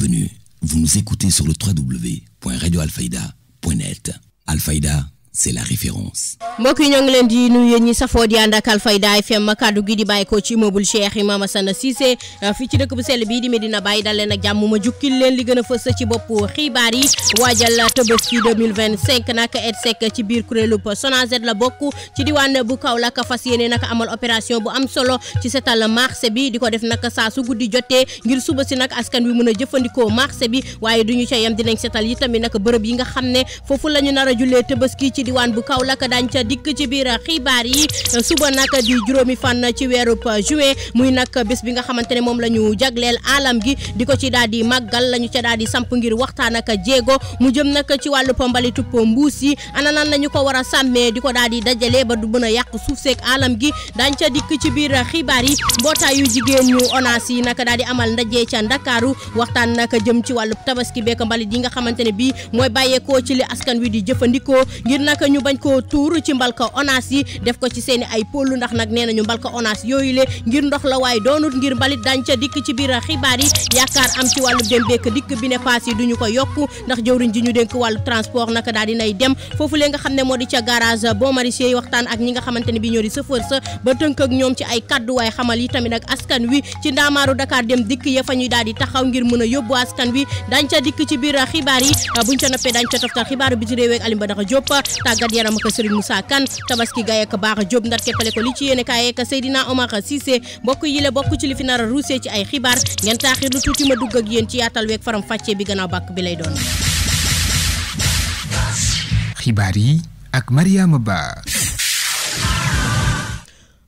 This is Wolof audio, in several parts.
Bienvenue, vous nous écoutez sur le www.radioalfayda.net. Alfayda, c'est la référence. mbokk yi ñoo ngi leen di nuyu yéen ñi safoo di ànd ak Alfayda FM kaddu gi di bàyyi ko ci immeuble Cheikh Imam Assane Cissé fii ci dëkk bu sell bii di Medina Baye dal leen ak jàmm ma jukkil leen li gën a fës ci bopp xibaar yi waajal Tabaski 2025 nag EDSEC ci biir kuréelu SONAGED la bokk ci diwaan bu Kaolack fas yéene nag amal opération bu am solo ci setal marché bi di ko def nag saa su guddi jotee ngir suba si nag askan wi mën a jëfandikoo marché bi waaye duñu ca yem dinañ setal yi tamit nag bërëb yi nga xam ne foofu la ñu nar a jullee Tabaski ci diwaan bu Kaolack dañ ca dikk ci biir xibaar yi suba nag di juróomi fan ci weerub juin muy nag bés bi nga xamante ne moom la ñu jagleel alam gi di ko ci daal di màggal la ñu ca daal di samp ngir waxtaan ak jéego mu jëm nag ci wàllu mbalitu mbuus yi ana nan la ñu ko war a sàmmee di ko daal di dajale ba du mën a yàq suuf seeg alam gi dañ ca dikk ci biir xibaar yi mbootaayu jigéen ñu ONAS yi nag daal di amal ndaje ca Ndakaaru waxtaan nag jëm ci wàllu tabaski beek mbalit yi nga xamante ne bii mooy bàyyeekoo ci li askan wi di jëfandikoo ngir nag ñu bañ koo tuur ci mbalka ONAS yi def ko ci seeni ay pôle ndax nag nee nañu mbalka ONAS yooyu le ngir ndox la waaye doonut ngir mbalit dañ ca dikk ci biir xibaar yi yaakaar am ci wàllu dem beek dikk bi ne paas yi duñu ko yokku ndax jëwriñ ji ñu dénk wàllu transport naka daal dinay dem foofu lee nga xam ne moo di ca garage bon maraîcher yi waxtaan ak ñi nga xamante ne bi ñoo di chauffeur sa ba tënk ak ñoom ci ay kaddu waaye xamal yi tamit nag askan wi ci ndaamaaru Dakar dem dikk ya fa ñuy daal di taxaw ngir mën a yóbbu askan wi dañ ca dikk ci biir xibaar yi buñ ca noppee dañ ca toftal xibaaru bi ci réew ak Alim Badara Diop tàggat yaram ak Serigne Moussa Kane tabaski gaay ak Baax Diop ndar keppale ko li ci yéene kaay ak Seydina Omar Cissé mbokk yi le bokk ci li fi nar a ruusee ci ay xibaar ngeen taaxir lu tuuti ma dugg ak yéen ci yaatal week faram fàccee bi gannaaw bàkk bi lay doon. xibaar yi ak Mariama Ba.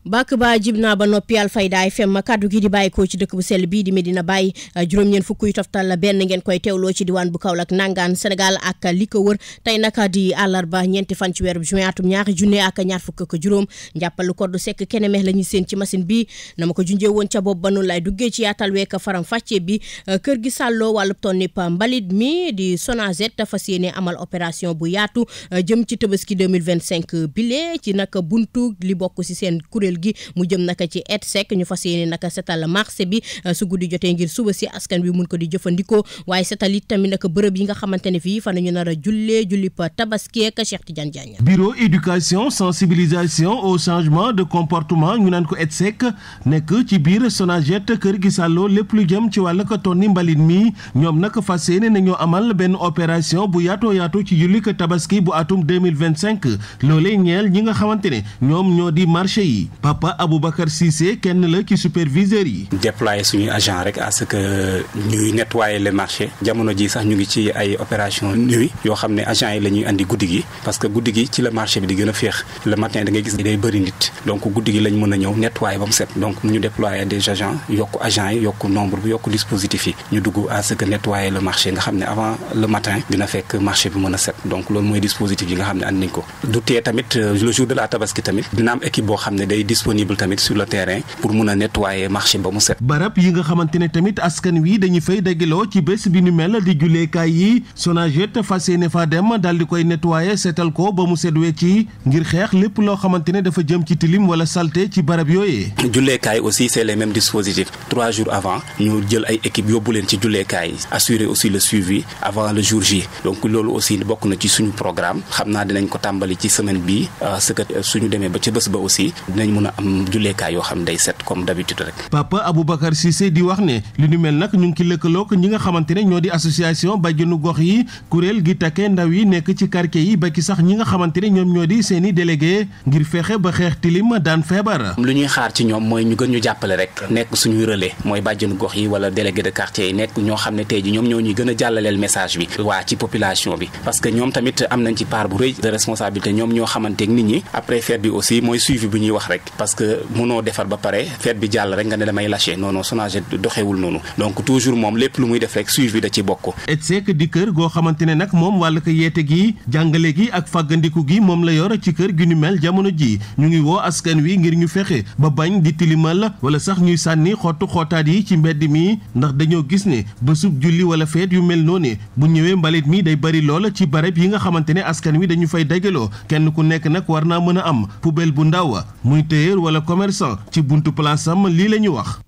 bàkk ba jib naa ba noppi Alfayda FM kaddu gi di bàyyi ko ci dëkk bu sell bii di Medina Baye juróom-ñeent fukk yu toftal benn ngeen koy teewloo ci diwaan bu Kaolack nangaan Sénégal ak li ko wër tey naka di àllarba ñeenti fan ci weeru juin atum ñaari junne ak ñaar fukk ak juróom njàppalu koddu sekk keneme la ñuy seen ci machine bi na ma ko junjee woon ca bopp ba noonu lay duggee ci yaatal week faram fàcce bi kër gi sàlloo wàllu tonnip mbalit mi di SONAGED fas yéene amal opération bu yaatu jëm ci Tabaski 2025 bile ci naka buntu li bokk si seen kuréel gi mu jëm naka ci EDSEC ñu fas yéene naka setal marché bi su guddi jotee ngir suba si askan wi mun ko di jëfandikoo waaye setal it tamit naka bërëb yi nga xamante ne fii fa nañu nar a julli pa tabaski ak Cheikh Tidiane Diagne. bureau éducation sensibilisation au changement de comportement ñu naan ko EDSEC nekk ci biir SONAGED kër gi sàlloo lépp lu jëm ci wàll ko tonni mbalit mi ñoom nag fas yéene nañoo amal benn opération bu yaatoo yaatu ci julli ko tabaski bu atum 2025 loolee ñeel ñi nga xamante ne ñoom ñoo di marché yi. Papa Aboubacar Cissé kenn la ci superviseur yi. déployer suñuy agent rek à ce que ñuy nettoyer les marchés jamono ji sax ñu ngi ci ay opération nuit yoo xam ne agent yi la ñuy andi guddi gi parce que guddi gi ci la marché bi di gën a féex le matin da ngay gis day bëri nit donc guddi gi lañ mën a ñëw nettoyer ba mu set donc ñu déployer des agents yokk agents yi yokk nombre bi yokk dispositif yi ñu dugg à ce que nettoyer le marché nga xam ne avant le matin dina fekk marché bi mën a set donc loolu mooy dispositif yi nga xam ne andi nañ ko du tee tamit le jour de la tabaski tamit dina am équipe boo xam ne day disponible tamit sur le terrain pour mun a nettoyer marché ba mu set. barab yi nga xamante ne tamit askan wi dañuy fay dajaloo ci bés bi nu mel di julleekaay yi SONAGED fas yéene fa dem daal di koy nettoyer seetal ko ba mu set wecc ngir xeex lépp loo xamante ne dafa jëm ci tilim wala salté ci barab yooyee. julleekaay aussi c'est les mêmes dispositifs 3 jours avant ñu jël ay équipe yóbbu leen ci julleekaay yi assurer aussi le suivi avant le jour J donc loolu aussi bokk na ci suñu programme xam naa dinañ ko tàmbali ci semaine bii ce que suñu demee ba ci bés ba aussi dinañ mun a am julleekaay yoo xam day set comme d'habitude rek. Papa Aboubacar Cissé di wax ne li nu mel nag ñu ngi ci lëkkaloog ñi nga xamante ne ñoo di association bàjjenu gox yi kuréel gi takkee ndaw yi nekk ci quartier yi ba ci sax ñi nga xamante ne ñoom ñoo di seeni délégué ngir fexe ba xeex tilim daan feebar. lu ñuy xaar ci ñoom mooy ñu gën ñu jàppale rek nekk suñuy relais mooy bàjjenu gox yi wala délégué de quartier yi nekk ñoo xam ne tey ji ñoom ñoo ñuy gën a jàllaleel message bi waa ci population bi parce que ñoom tamit am nañ ci part bu rëy de responsabilité ñoom ñoo xamante nit ñi après fête bi aussi mooy suivi bu ñuy wax rek parce que mënoo defar ba pare fête bi jàll rek nga ne damay lâché non non SONAGED doxewul noonu donc toujours moom lépp lu muy def rek suivi da ci bokk. EDSEC di kër goo xamante ne nag moom wàllu ko yeete gi jàngale gi ak fàggandiku gi moom la yor ci kër gi ñu mel jamono ji ñu ngi woo askan wi ngir ñu fexe ba bañ di tilimal wala sax ñuy sànni xottu xootaat yi ci mbedd mi ndax dañoo gis ne bésub julli wala feet yu mel noonu bu ñëwee mbalit mi day bari lool ci barab yi nga xamante ne askan wi dañu fay dajaloo kenn ku nekk nag war naa mën a am poubelle bu ndaw muy téyeer wala commerçant ci buntu place am lii la ñu wax.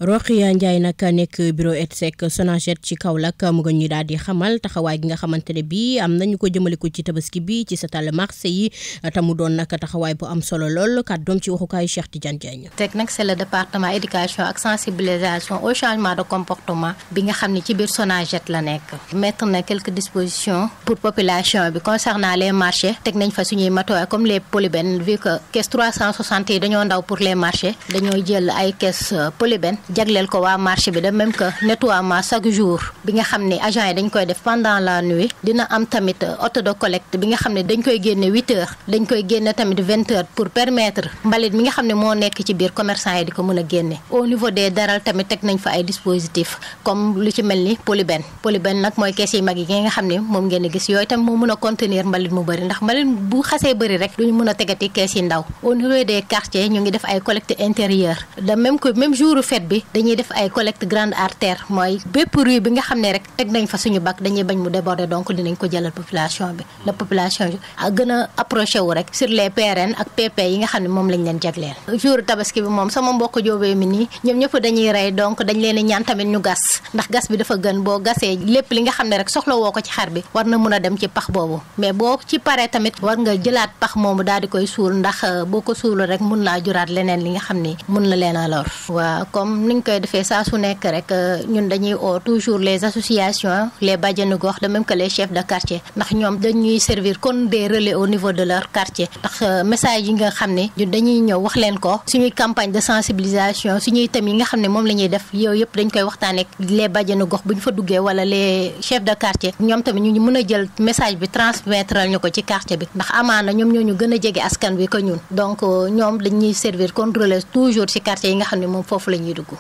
Rokhia Ndiaye nag nekk bureau ETSEC Sonaged ci Kaolack mu nga ñuy daal di xamal taxawaay gi nga xamante ne bii am nañu ko jëmale ko ci tabaski bi ci setal marché yi te mu doon nag taxawaay bu am solo lool kàddoom ci waxukaayu Cheikh Tidiane Diagne. teg nag c'est le département éducation ak sensibilisation au changement de comportement bi nga xam ne ci biir Sonaged la nekk. mettre na quelques dispositions pour population bi concernant les marchés teg nañ fa suñuy matuwaay comme les polybènes vu que caisse 360 yi dañoo ndaw pour les marchés dañoo jël ay caisse polybènes jagleel ko waa marché bi de même que nettoiement chaque jour bi nga xam ne agent yi dañ koy def pendant la nuit dina am tamit auto de collecte bi nga xam ne dañ koy génne 8 heures dañ koy génne tamit 20 heures pour permettre mbalit mi nga xam ne moo nekk ci biir commerçant yi di ko mën a génne. au niveau des daral tamit teg nañ fa ay dispositifs comme lu ci mel ni polybène nag mooy caisse yi mag yi nga xam ne moom ngeen di gis yooyu tamit moo mën a contenir mbalit mu bëri ndax mbalit bu xasee bëri rek duñu mën a tegati caisse yi ndaw. au niveau des quartiers ñu ngi def ay collecte intérieure de même que même jour fête bi dañuy def ay collecte grande artère mooy bépp rue bi nga xam ne rek teg nañ fa suñu bac dañuy bañ mu déborder donc dinañ ko jëlal population bi la population bi gën a approché wu rek sur les PRN ak PP yi nga xam ne moom lañ leen jagleel. jour tabaski bi moom sama mbokk jóobee mi nii ñoom ñëpp dañuy rey donc dañ leen ñaan tamit ñu gas ndax gas bi dafa gën boo gasee lépp li nga xam ne rek soxla woo ko ci xar bi war na mën a dem ci pax boobu mais boo ci paree tamit war nga jëlaat pax moomu daal di koy suul ndax boo ko suul rek mun naa juraat leneen li nga xam ne mun na leen a lor. waaw comme niñ koy defee saa su nekk rek ñun dañuy oo toujours les associations les bajenu gox de même que les chefs de quartier ndax ñoom dañuy servir comme des relais au niveau de leur quartier ndax message yi nga xam ne ñun dañuy ñëw wax leen ko suñuy campagne de sensibilisation suñuy thèmes yi nga xam ne moom la ñuy def yooyu yëpp dañ koy waxtaanee les bajenu gox bu ñu fa duggee wala les chefs de quartier ñoom tamit ñu mën a jël message bi transmettre ñu ko ci quartier bi ndax amaana ñoom ñoo ñu gën a jege askan wi ko ñun donc ñoom dañuy servir comme relais toujours ci quartier yi nga xam ne moom foofu la ñuy dugg.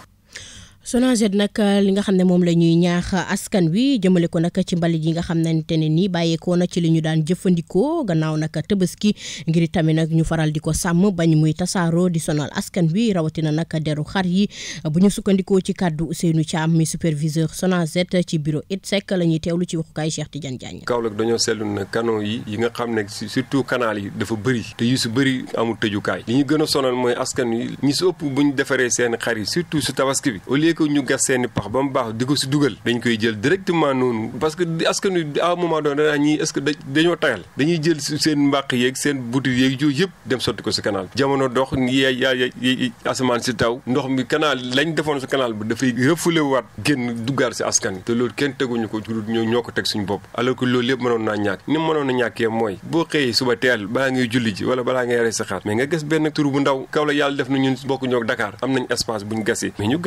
Sonaged nag li nga xam ne moom la ñuy ñaax askan wi jëmale ko nag ci mbalit yi nga xam ne nii bàyyeekoo na ci li ñu daan jëfandikoo gannaaw nag Tabaski ngir tamit nag ñu faral di ko sàmm bañ muy tasaaroo di sonal askan wi rawatina nag deru xar yi bu ñu sukkandikoo ci kàddu Ousseynou Thiam mi superviseur Sonaged ci bureau ETSEC la ñuy teewlu ci waxukaay Cheikh Tidiane Diagne. Kaolack dañoo seetlu ne canaux yi nga xam ne surtout canal yi dafa bëri te yu su bëri amul tëjukaay li ñu gën a sonal mooy askan wi ñi su ëpp bu ñu defaree seen xar yi surtout su Tabaski bi au lieu que ñu gas seeni pax ba mu baax di ko si dugal dañ koy jël directement noonu parce que askan wi à un moment donné danaa ñii est-ce que dañoo tayal dañuy jël seen mbàq yeeg seen butit yeeg yooyu yëpp dem sotti ko si canal jamono dox asamaan si taw ndox mi canal lañ defoon si canal bi dafay refoulé waat génn duggaat si askan wi te loolu kenn teguñu ko ñoo ko teg suñu bopp alors que loolu yëpp mënoon naa ñàkk ni mënoon na ñàkkee mooy boo xëyee suba teel balaa ngay julli ji wala balaa ngay rey sa xaar mais nga gas benn tur bu ndaw Kaolack yàlla def na ñun bokku ñoo Dakar am nañ espace buñ gasee mais ñu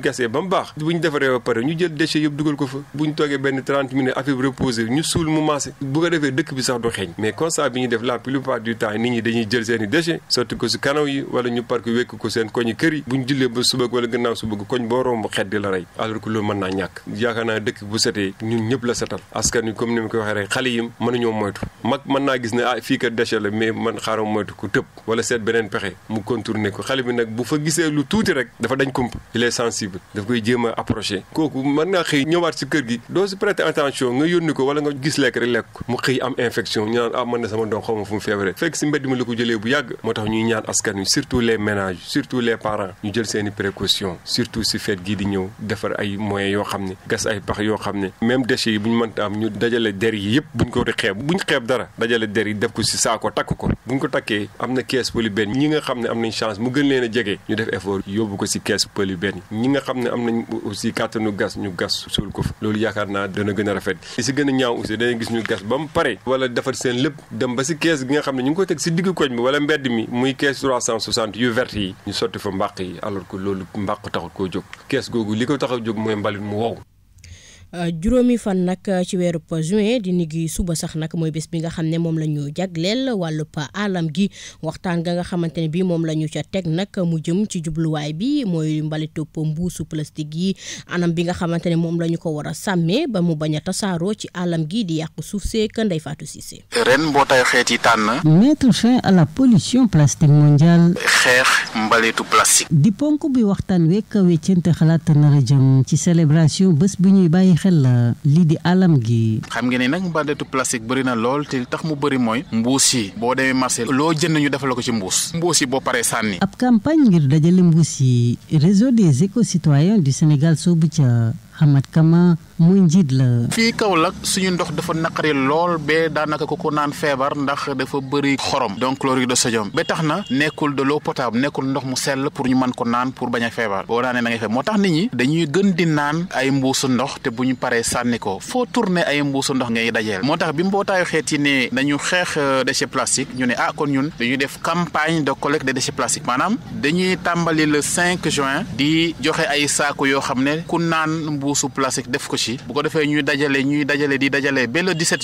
gasee ba mu baax bu ñu defaree ba pare ñu jël déchets yëpp dugal ko fa bu ñu toogee benn 30 minutes affaire bi reposé ñu suul mu maase bu ko defee dëkk bi sax du xeeñ mais constat bi ñu def la plupart du temps nit ñi dañuy jël seen i déchets sotti ko si kanaw yi wala ñu park wekk ko seen koñi kër yi bu ñu jullee ba suba wala gannaaw suba koñ boo romb xet di la rey alors que loolu mën naa ñàkk yaakaar naa dëkk bu setee ñun ñëpp la setal askan wi comme ni ma ko waxee rek xale yi mënuñoo moytu mag mën naa gis ne fii kat déchet la mais man xaaral moytu ko tëb wala seet beneen pexe mu contourner ko xale bi nag bu fa gisee lu tuuti rek dafa dañ kump il est sensible daf koy jéem a approché kooku mën naa xëy ñëwaat si kër gi doo si prêter attention nga yónni ko wala nga gis lekk rek lekk ko mu xëy am infection ñu naan man na sama doom xaw ma fu mu feebaree fekk si mbedd mi la ko jëlee bu yàgg moo tax ñuy ñaan askan wi surtout les ménages surtout les parents ñu jël seeni précautions surtout si fête gii di ñëw defar ay moyens yoo xam ne gas ay pax yoo xam ne même déchets yi bu ñu mënta am ñu dajale der yi yëpp buñ ko xeeb dara dajale der yi def ko si saako takk ko buñ ko takkee am na caisse polybène ñi nga xam ne am nañ chance mu gën leen a jege ñu def effort yóbbu ko si caisse polybène ñi nga xam ne am nañ aussi kàttanu gas ñu gas suul ko fa loolu yaakaar naa dana gën a rafet li si gën a ñaaw aussi danañ gis ñu gas ba mu pare wala defar seen lépp dem ba si kees gi nga xam ne ñu ngi ko teg si diggu koñ bi wala mbedd mi muy kees 360 yu vert yi ñu sotti fa mbàq yi alors que loolu mbàq taxul koo jóg kees googu li ko tax a jóg mooy mbalit mu wow. juróomi fan nag ci weeru juin di nigi suba sax nag mooy bés bi nga xam ne moom la ñu jagleel wàllu alam gi waxtaan ga nga xamante ne bi moom la ñu ca teg nag mu jëm ci jubluwaay bi mooy mbalitu mbuusu plastique yi anam bi nga xamante ne moom la ñu ko war a sàmmee ba mu bañ a tasaaroo ci alam gi di yàq suuf seek Ndeye Fatou Cissé. ren mbootaay xeet yi tànn. mettre fin à la pollution plastique mondiale. xeex mbalitu plastique. di ponk bi waxtaan wekk weccante xalaat nar a jëm ci célébration bés bu ñuy bàyyi xel lii di alam gi. xam ngeen ne nag mballetu plastique bëri na lool te tax mu bëri mooy mbuus yi boo demee marché loo jënd ñu defal ko ci mbuus yi boo paree sànni. ab campagne ngir dajale mbuus yi réseau des éco-citoyens du Sénégal soobu ca Hamad Kama muy njiit la. fii Kaolack suñu ndox dafa naqari lool ba daanaka ko naan feebar ndax dafa bëri xorom donc chlorure de sodium ba tax na nekkul de l'eau potable nekkul ndox mu sell pour ñu mën ko naan pour bañ a feebar boo naanee da ngay feebar moo tax nit ñi dañuy gën di naan ay mbuusu ndox te bu ñu paree sànni ko foo tourné ay mbuusu ndox ngay dajeel moo tax bi mbootaayu xeet yi ne nañu xeex déchets plastiques ñu ne kon ñun dañuy def campagne de collecte des déchets plastiques maanaam dañuy tàmbali le 5 juin di joxe ay saako yoo xam ne ku naan mbuusu plastique def ko ci bu ko defee ñuy dajale ba le 17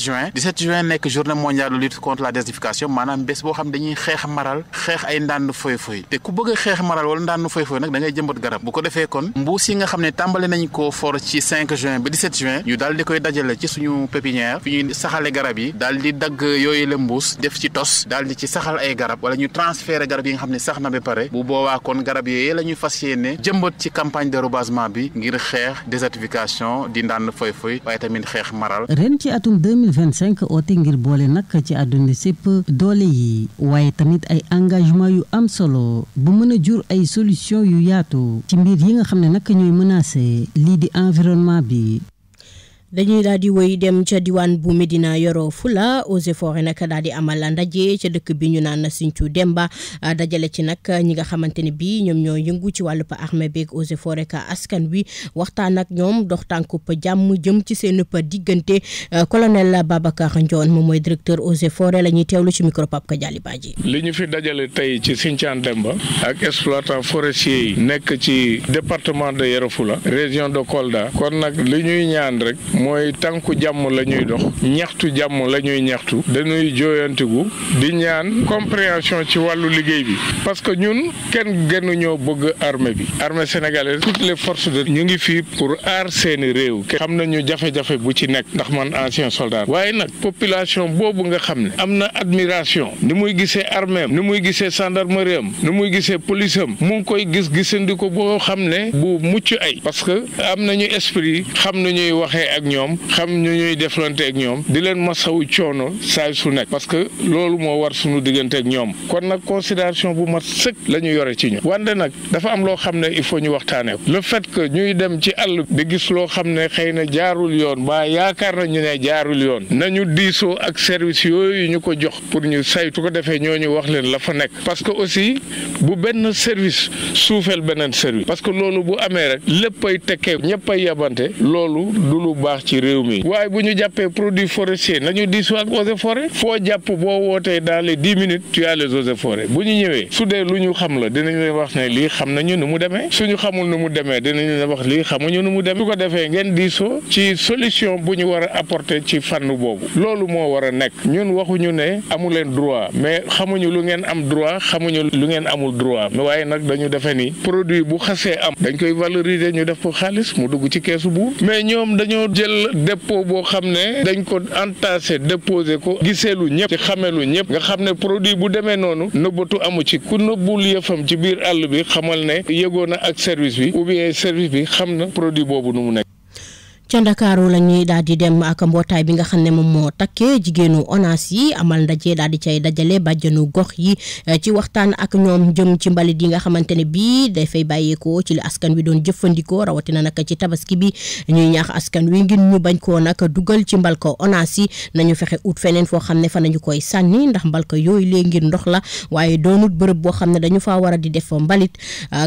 juin nekk journée mondiale de lutte contre la désertification maanaam bés boo xam dañuy xeex maral xeex ay ndànn foy te ku bëgg a xeex maral wala ndànn foy nag da ngay jëmbat garab bu ko defee kon mbuus yi nga xam ne tàmbali nañ ko for ci 5 juin ba 17 juin ñu daal di koy dajale ci suñu pépinière fi ñuy saxale garab yi daal di dagg yooyu la mbuus def ci tos daal di ci saxal ay garab wala ñu transférer garab yi nga xam ne sax na ba pare bu boobaa kon garab yooyu la ñuy fas yéene jëmbat ci campagne de reboisement bi ngir xeex désertification di ndànn foy waaye tamit xeex maral. ren ci atum 2025 oote ngir boole nag ci àdduna sépp doole yi waaye tamit ay engagement yu am solo bu mën a jur ay solution yu yaatu ci mbir yi nga xam ne nag ñooy menacé lii di environnement bi. dañuy daal di wéy dem ca diwaan bu Médina Yoro Fula Eaux et Forêts nag daal di amal ndaje ca dëkk bi ñu naan Sinthiou Demba dajale ci nag ñi nga xamante ne bii ñoom ñoo yëngu ci wàllu armée beeg Eaux et Forêts ka askan wi waxtaan ak ñoom dox tànkub jàmm jëm ci seen diggante colonel Babacar Ndione moom mooy directeur Eaux et Forêts la ñuy teewlu ci micro Pape Kadiali Badji. li ñu fi dajale tey ci Sinthiou Demba ak exploitant forestier yi nekk ci département de Yoro Fula région de Kolda kon nag li ñuy ñaan rek. mooy tànku jàmm la ñuy dox ñaxtu jàmm la ñuy ñaxtu dañuy jooyantigu di ñaan compréhension ci wàllu liggéey bi parce que ñun kenn gënuñoo bëgg armée bi armée sénégalaise toutes les forces de ñu ngi fii pour aar seeni réew xam nañu jafe-jafe bu ci nekk ndax man ancien soldat waaye nag population boobu nga xam ne am na admiration ni muy gisee armée am ni muy gisee gendarmerie am ni muy gisee police am mu ngi koy gisandiko boo xam ne bu mucc ay parce que am nañu esprit xam nañuy waxee ak ñoom xam ñu ñuy deflante ak ñoom di leen masawu coono saa su nekk parce que loolu moo war suñu diggante ak ñoom kon nag considération bu mat sëkk la ñu yore ci ñoom wante nag dafa am loo xam ne il faut ñu waxtaanee le fait que ñuy dem ci àll di gis loo xam ne xëy na jaarul yoon ba yaakaar nañu ne jaarul yoon nañu diisoo ak service yooyu ñu ko jox pour ñu saytu ko defee ñooñu wax leen la fa nekk parce que aussi bu benn service suufeel beneen service parce que loolu bu amee rek léppay tekkee ñëppay yabante loolu du lu baax ci réew mi waaye bu ñu jàppee produit forestier nañu diisoo ak Eaux et Forêts foo jàpp boo wootee dans les 10 minutes tu as les Eaux et Forêts bu ñu ñëwee su dee lu ñu xam la dinañ leen wax ne lii xam nañu nu mu demee suñu xamul nu mu demee dinañ leen wax lii xamuñu nu mu demee su ko defee ngeen diisoo ci solution bu ñu war a apporter ci fànn boobu loolu moo war a nekk ñun waxuñu ne amu leen droit mais xamuñu lu ngeen am droit xamuñu lu ngeen amul droit waaye nag dañu defe ni produit bu xasee am dañ koy valoriser ñu def ko xaalis mu dugg ci keesu buur mais ñoom dañoo jël dépôt boo xam ne dañ ko entassé déposé ko giseelu ñëpp ci xamelu ñëpp nga xam ne produit bu demee noonu nëbbatu amu ci ku nëbbul yëfam ci biir àll bi xamal ne yëgoon na ak service bi ou bien service bi xam na produit boobu nu mu nekk. ca Ndakaaru la ñuy daal di dem ak mbootaay bi nga xam ne moom moo takkee jigéenu ONAS yi amal ndaje daal di cay dajale bàjjanu gox yi ci waxtaan ak ñoom jëm ci mbalit yi nga xamante ne bii dafay bàyyeekoo ci li askan wi doon jëfandikoo rawatina nag ci tabaski bi ñuy ñaax askan wi ngir ñu bañ koo nag dugal ci mbalka ONAS yi nañu fexe ut feneen foo xam ne fa nañu koy sànni ndax mbalka yooyu léegi ngir ndox la waaye doonut bërëb boo xam ne dañu faa war a di def mbalit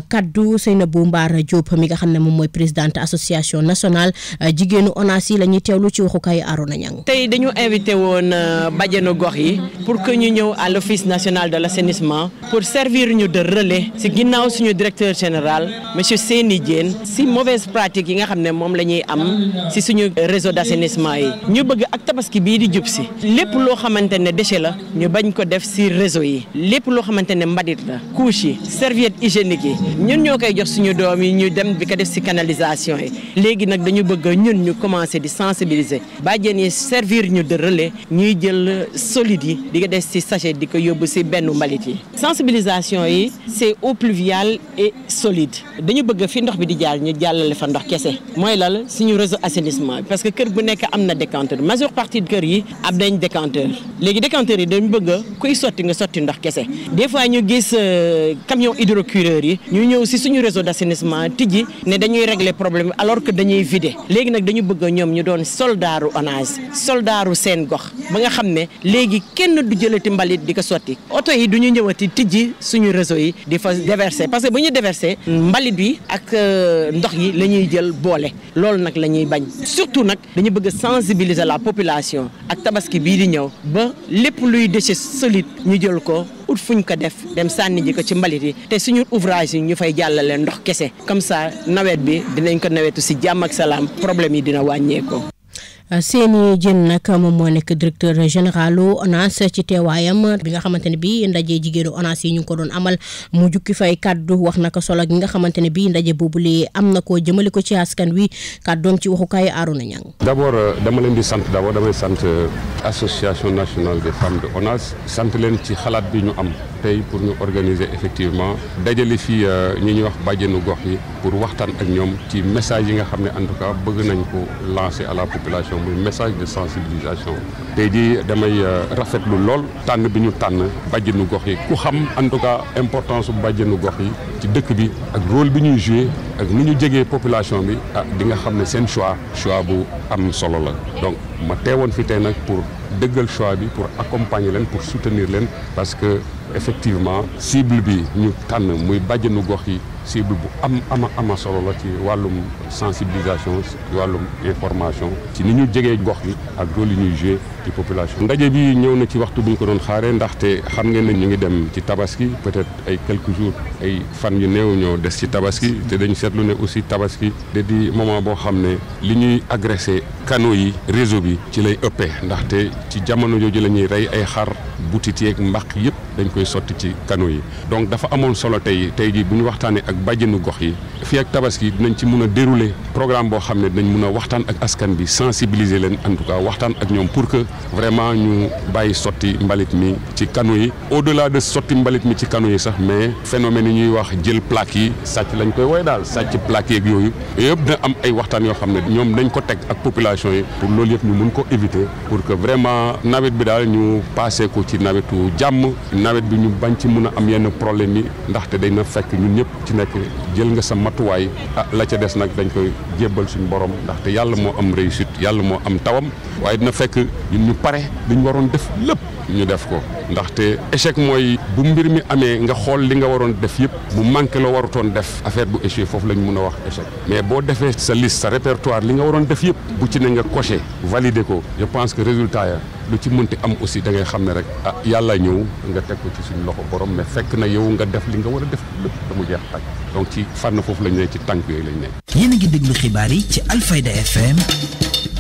kaddu Seynabou Mbar Diop mi nga xam ne moom mooy présidente association nationale jigéenu ONAS yi la ñuy teewlu ci waxukaay Arona Niang. tey dañu invité woon bajenu gox yi pour que ñu ñëw à l'office national de l'assainissement pour servir ñu de relais si ginnaaw suñu directeur général monsieur Seyni Diène si mauvaise pratique yi nga xam ne moom la ñuy am si suñu réseau d'assainissement yi ñu bëgg ak tabaski bii di jub si lépp loo xamante ne déchet la ñu bañ ko def si réseau yi lépp loo xamante ne mbadit la couche yi serviette hygiénique yi ñun ñoo koy jox suñu doom yi ñu dem bi ko def si canalisation yi léegi nag dañu bëgg ñun ñu commencé di sensibiliser bàjjen yi servir ñu de relais ñuy jël solide yi di ko des ci sachet di ko yóbbu ci benn mbalit yi. sensibilisation yi c'est eau pluviale et solide dañu bëgg fi ndox bi di jaar ñu jàllale fa ndox kese mooy lal suñu réseau assainissement parce que kër bu nekk am na décanteur majeure partie kër yi am nañ décanteur léegi décanteur yi dañu bëgg kuy sotti nga sotti ndox kese des fois ñu gis camion hydrocureur yi ñu ñëw ci suñu réseau d'assainissement tijji ne dañuy régler problème alors que dañuy vider léegi nag dañu bëgg ñoom ñu doon soldaaru ONAS soldaaru seen gox ba nga xam ne léegi kenn du jëlati mbalit di ko sotti oto yi du ñu ñëwati tijji suñu réseau yi di fa déverser parce que bu ñu déverser mbalit bi ak ndox yi la ñuy jël boole loolu nag la ñuy bañ surtout nag dañu bëgg sensibiliser la population ak tabaski bii di ñëw ba lépp luy déchet solide ñu jël ko ut fuñ ko def dem sànni ji ko ci mbalit yi te suñu ouvrage yi ñu fay jàllale ndox kese comme ça nawet bi dinañ ko nawetu ci jàmm ak salaam problème yi dina wàññeeku. Seyni Diène nag moom moo nekk directeur généralu ONAS ci teewaayam bi nga xamante ne bii ndaje jigéenu ONAS yi ñu ngi ko doon amal mu jukki fay kaddu wax naka solo gi nga xamante ne bii ndaje boobule am na ko jëmale ko ci askan wi kaddoom ci waxukaay Arouna Niang. D'abord dama leen di sant damay sant association nationale des femmes de ONAS sant leen ci xalaat bi ñu am tey pour ñu organiser effectivement dajale fii ñi ñuy wax bàjjenu gox yi pour waxtaan ak ñoom ci message yi nga xam ne en tout cas bëgg nañ ko lancer à la population muy message de sensibilisation tey jii damay rafetlu lool tànn bi ñu tànn bàjjenu gox yi ku xam en tout cas importance bu bàjjenu gox yi ci dëkk bi ak rôle bi ñuy jouer ak ni ñu jegee population bi di nga xam ne seen choix bu am solo la donc ma teewoon fi tey nag pour dëggal choix bi pour accompagner leen pour soutenir leen parce que effectivement cible bi ñu tànn muy bàjjenu gox yi cible bu ama solo la ci wàllum sensibilisation ci wàllum information ci ni ñu jegee gox bi ak rôle yi ñuy jouer ci population. ndaje bi ñëw na ci waxtu bu ñu ko doon xaaree ndaxte xam ngeen ne ñu ngi dem ci tabaski peut-être ay quelques jours ay fan yu néew ñoo des ci tabaski te dañu seetlu ne aussi tabaski da di moment boo xam ne li ñuy agressé canaux yi réseau bi ci lay ëppee ndaxte ci jamono jooju la ñuy rey ay xar butit yeeg mbaq yëpp dañ koy sotti ci canaux yi donc dafa amoon solo tey jii bu ñu waxtaanee ak bàjjenu gox yi fii ak tabaski dinañ ci mun a dérouler programme boo xam ne dinañ mun a waxtaan ak askan bi sensibiliser leen en tout cas waxtaan ak ñoom pour que vraiment ñu bàyyi sotti mbalit mi ci canaux yi au-delà de sotti mbalit mi ci canaux yi sax mais phénomène yi ñuy wax jël plaque yi sàcc lañ koy woy daal sàcc plaque yeeg yooyu yëpp dina am ay waxtaan yoo xam ne ñoom dañ ko teg ak population yi pour loolu yëpp ñu mun ko éviter pour que vraiment nawet bi daal ñu passé ko ci nawetu jàmm nawet bi ñu bañ ci mun a am yenn problème yi ndaxte dañ na fekk ñun ñëpp ci nekk jël nga sa matuwaay la ca des nag dañ koy jébbal suñu borom ndaxte yàlla moo am réussite yàlla moo am tawam waaye dina fekk ñun ñu pare liñ waroon def lépp ñu def ko ndaxte échec mooy bu mbir mi amee nga xool li nga waroon def yëpp mu manqué loo warutoon def affaire bu échec foofu lañ mun a wax échec mais boo defee sa liste sa répertoire li nga waroon def yëpp bu ci ne nga coché validé ko je pense que résultat ya lu ci mënti am aussi da ngay xam ne rek yàlla ñëw nga teg ko ci suñu loxo borom mais fekk na yow nga def li nga war a def lépp da mu jeex tàkk donc ci fànn foofu lañ ne ci tànk yooyu lañ ne. yéen a ngi déglu xibaar yi ci Alfayda FM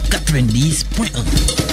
90.1.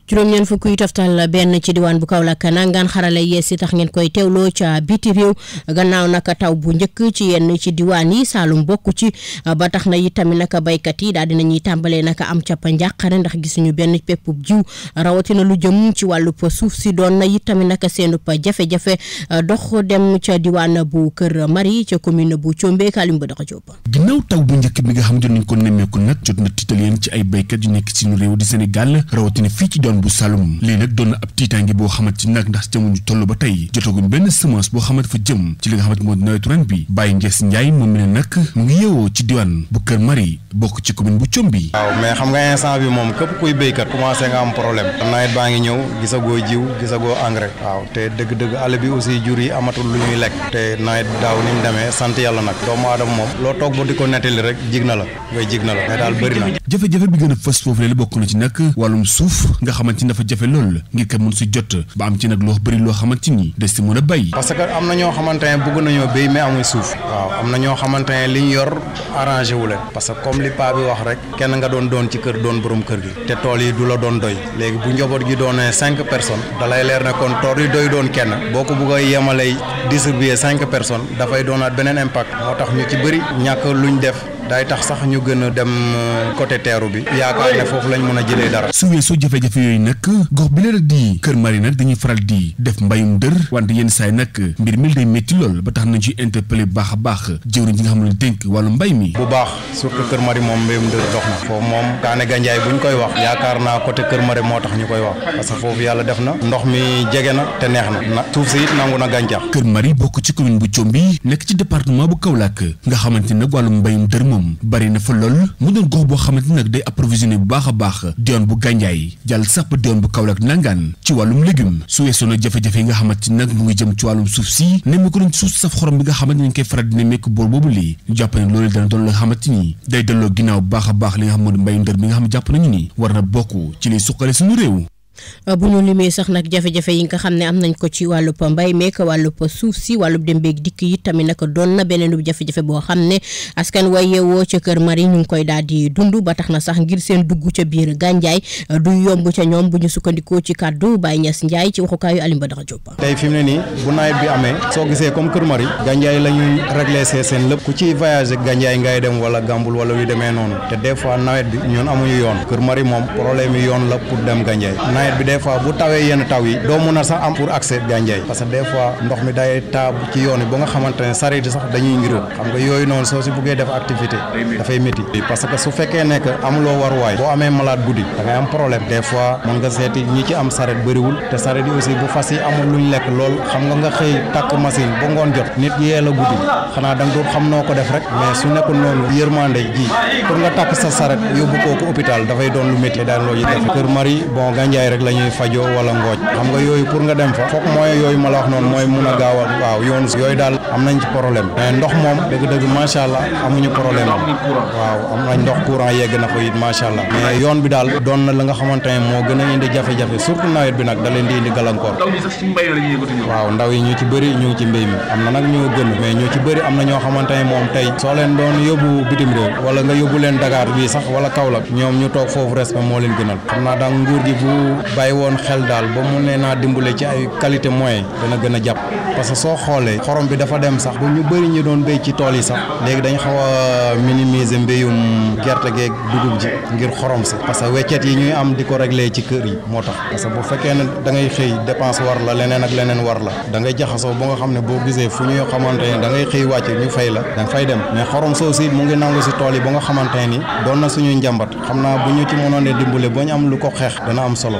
juróom-ñeent fukk yu toftal benn ci diwaan bu Kaolack nangaan xarala yees yi tax ngeen koy teewloo ca biti réew gannaaw naka taw bu njëkk ci yenn ci diwaan yi Saalum bokk ci ba tax na itamit naka baykat yi daal dinañuy tàmbalee naka am cappa njàqare ndax gisuñu benn peppub jiw rawatina lu jëm ci wàllub suuf si doon na itamit naka seenub jafe-jafe dox dem ca diwaan bu Kër Mari ca commune bu Thiombe Kalim ba daxa Diop. ginnaaw taw bu njëkk bi nga xamante nañ ko nemmeeku nag jot na tiital yéen ci ay baykat yu nekk ci suñu réew di Sénégal rawatina fii ci bu Saloum lii nag doon na ab tiitaange boo xamante nag ndax jamono toll ba tey jotaguñ benn semence boo xamante fa jëm ci li nga xamante moo di nawetu ren bi Baye Ngees Ndiaye moom mi ne nag mu ngi yeewoo ci diwaan bu Kër Mari bokk ci commune bu Thiombe. waaw mais xam nga instant bi moom képp kuy béykat commencé nga am problème nawet baa ngi ñëw gisagoo jiw gisagoo engrais waaw te dëgg-dëgg àll bi aussi jur yi amatul lu ñuy lekk te nawet daaw ni mu demee sant yàlla nag doomu aadama moom loo toog ba di ko nettali rek jig na la mais daal bëri na. jafe-jafe bi gën a fës foofu la bokk na ci nag wàllum suuf nga xamante ni dafa jafe lool ngir kat mun si jot ba am ci nag loo bëri loo xamante ni des si mën a bay. parce que am na ñoo xamante ne bëgg nañoo béy mais amuñ suuf waaw am na ñoo xamante ne li ñu yor arrangé wu leen parce que comme li paa bi wax rek kenn nga doon ci kër doon borom kër gi te tool yi du la doon doy léegi bu njaboot gi doonee 5 personnes dalay leer ne kon tool yi doy doon kenn boo ko bëgg a yemalay distribuer 5 personnes dafay doonaat beneen impact moo tax ñu ci bëri ñàkk luñ def day tax sax ñu gën a dem côté teeru bi yaakaar ne foofu lañ mën a jëlee dara. su weesoo jafe-jafe yooyu nag gox bi la rek di Kër Mari nag dañuy faral di def mbayum dër wante yenn saay nag mbir mi day métti lool ba tax nañ ci interpellé bu baax a baax jëwriñ ji nga xam ne dénk wàllu mbay mi. bu baax surtout Kër Mari moom mbayum dër dox na foofu moom Kaane Gandiaye buñ koy wax yaakaar naa côté Kër Mari moo tax ñu koy wax parce que foofu yàlla def na ndox mi jege na te neex na suuf si it nangu na gàncax. Kër Mari bokk ci commune bu Thiomby nekk ci département bu Kaolack nga xamante nag wàllu mbayum dër moom bari na fa lool mu doon gox boo xamante nag day approvisionné bu baax a baax diwaan bu Gandiaye jàll sax ba diwaan bu Kaolack nangaan ci wàllum légume su weesoo nag jafe-jafe yi nga xamante nag mu ngi jëm ci wàllum suuf si nemmeeku nañ suuf saf xorom bi nga xamante ni ñu koy faral di nemmeeku boor boobu lii ñu jàpp ne loolu dana doon la nga xamante ni day delloo ginnaaw bu baax a baax li nga xam moo di mbayum dër bi nga xam ne jàpp nañu ni war na bokk ci liy suqale suñu réew. bu ñu limee sax nag jafe-jafe yi nga xam ne am nañ ko ci wàllub mbay meek wàllub suuf si wàllub dem beeg dikk yi tamit nag doon na beneen jafe-jafe boo xam ne askan wa yeewoo ca Kër Mari ñu ngi koy daal di dund ba tax na sax ngir seen dugg ca biir Gandiaye du yomb ca ñoom bu ñu sukkandikoo ci kàddu Baye Niass Ndiaye ci waxukaayu Alioune Badara Diop. tey fi mu ne nii bu nawet bi amee soo gisee comme Kër Mari Gandiaye la ñuy réglé seen lépp ku ciy voyagé Gandiaye ngay dem wala Gambul wala yu demee noonu te des fois nawet bi ñun amuñu yoon Kër Mari moom problème yi yoon la pour dem Gandiaye nawet bi des fois bu tawee yenn taw yi doo mun a sax am pour accès Gandiaye parce que des fois ndox mi day taabu ci yoon yi ba nga xamante ne sareet yi sax dañuy ngiroo xam nga yooyu noonu soo si buggee def activité dafay métti parce que su fekkee nekk amuloo waruwaay boo amee malade guddi da ngay am problème des fois mën nga seeti ñi ci am sareet bëriwul te sareet yi aussi bu fas yi amul luñ lekk lool xam nga xëy takk machine ba ngoon jot nit yee la guddi xanaa da nga doon xam noo ko def rek mais su nekkul noonu yërmande ji pour nga takk sa sareet yóbbu kooku hôpital dafay doon lu métti daal loolu yi def Kër Mari bon Gandiaye rek la ñuy fajoo wala ngooj xam nga yooyu pour nga dem fa foog moyen yooyu ma la wax noonu mooy mun a gaaw a waaw yoonu yooyu daal am nañ ci problème mais ndox moom dëgg-dëgg macha allah amuñu problème waaw am nañ ndox courant yegg na fa it macha allah mais yoon bi daal doon na la nga xamante ne moo gën a indi jafe-jafe surtout nawet bi nag da leen di indi gàllankoor waaw ndaw yi ñu ci bëri ñu ngi ci mbéy mi am na nag ñoo gën mais ñu ci bëri am na ñoo xamante ne moom tey soo leen doon yóbbu bitim réew wala nga yóbbu leen Dakar bii sax wala Kaolack ñoom ñu toog foofu respect moo leen gënal xam naa daal nguur gi bu bàyyi woon xel daal ba mu nee naa dimbale ci ay qualité moyen dana gën a jàpp parce que soo xoolee xorom bi dafa dem sax bu ñu bëri ñu doon béy ci tool yi sax léegi dañ xaw a minimiser mbéyum gerte geeg dugub ji ngir xorom si parce que weccet yi ñuy am di ko régler ci kër yi moo tax parce que bu fekkee ne da ngay xëy dépense war la leneen ak leneen war la da ngay jaxasoo ba nga xam ne boo gisee fu ñuy xamante ne da ngay xëy wàcc ñu fay la da nga fay dem mais xorom soo si mu ngi nangu si tool yi ba nga xamante ne ni doon na suñuy njàmbat xam naa bu ñu ci mënoon a dimbale ba ñu am lu ko xeex dana am solo.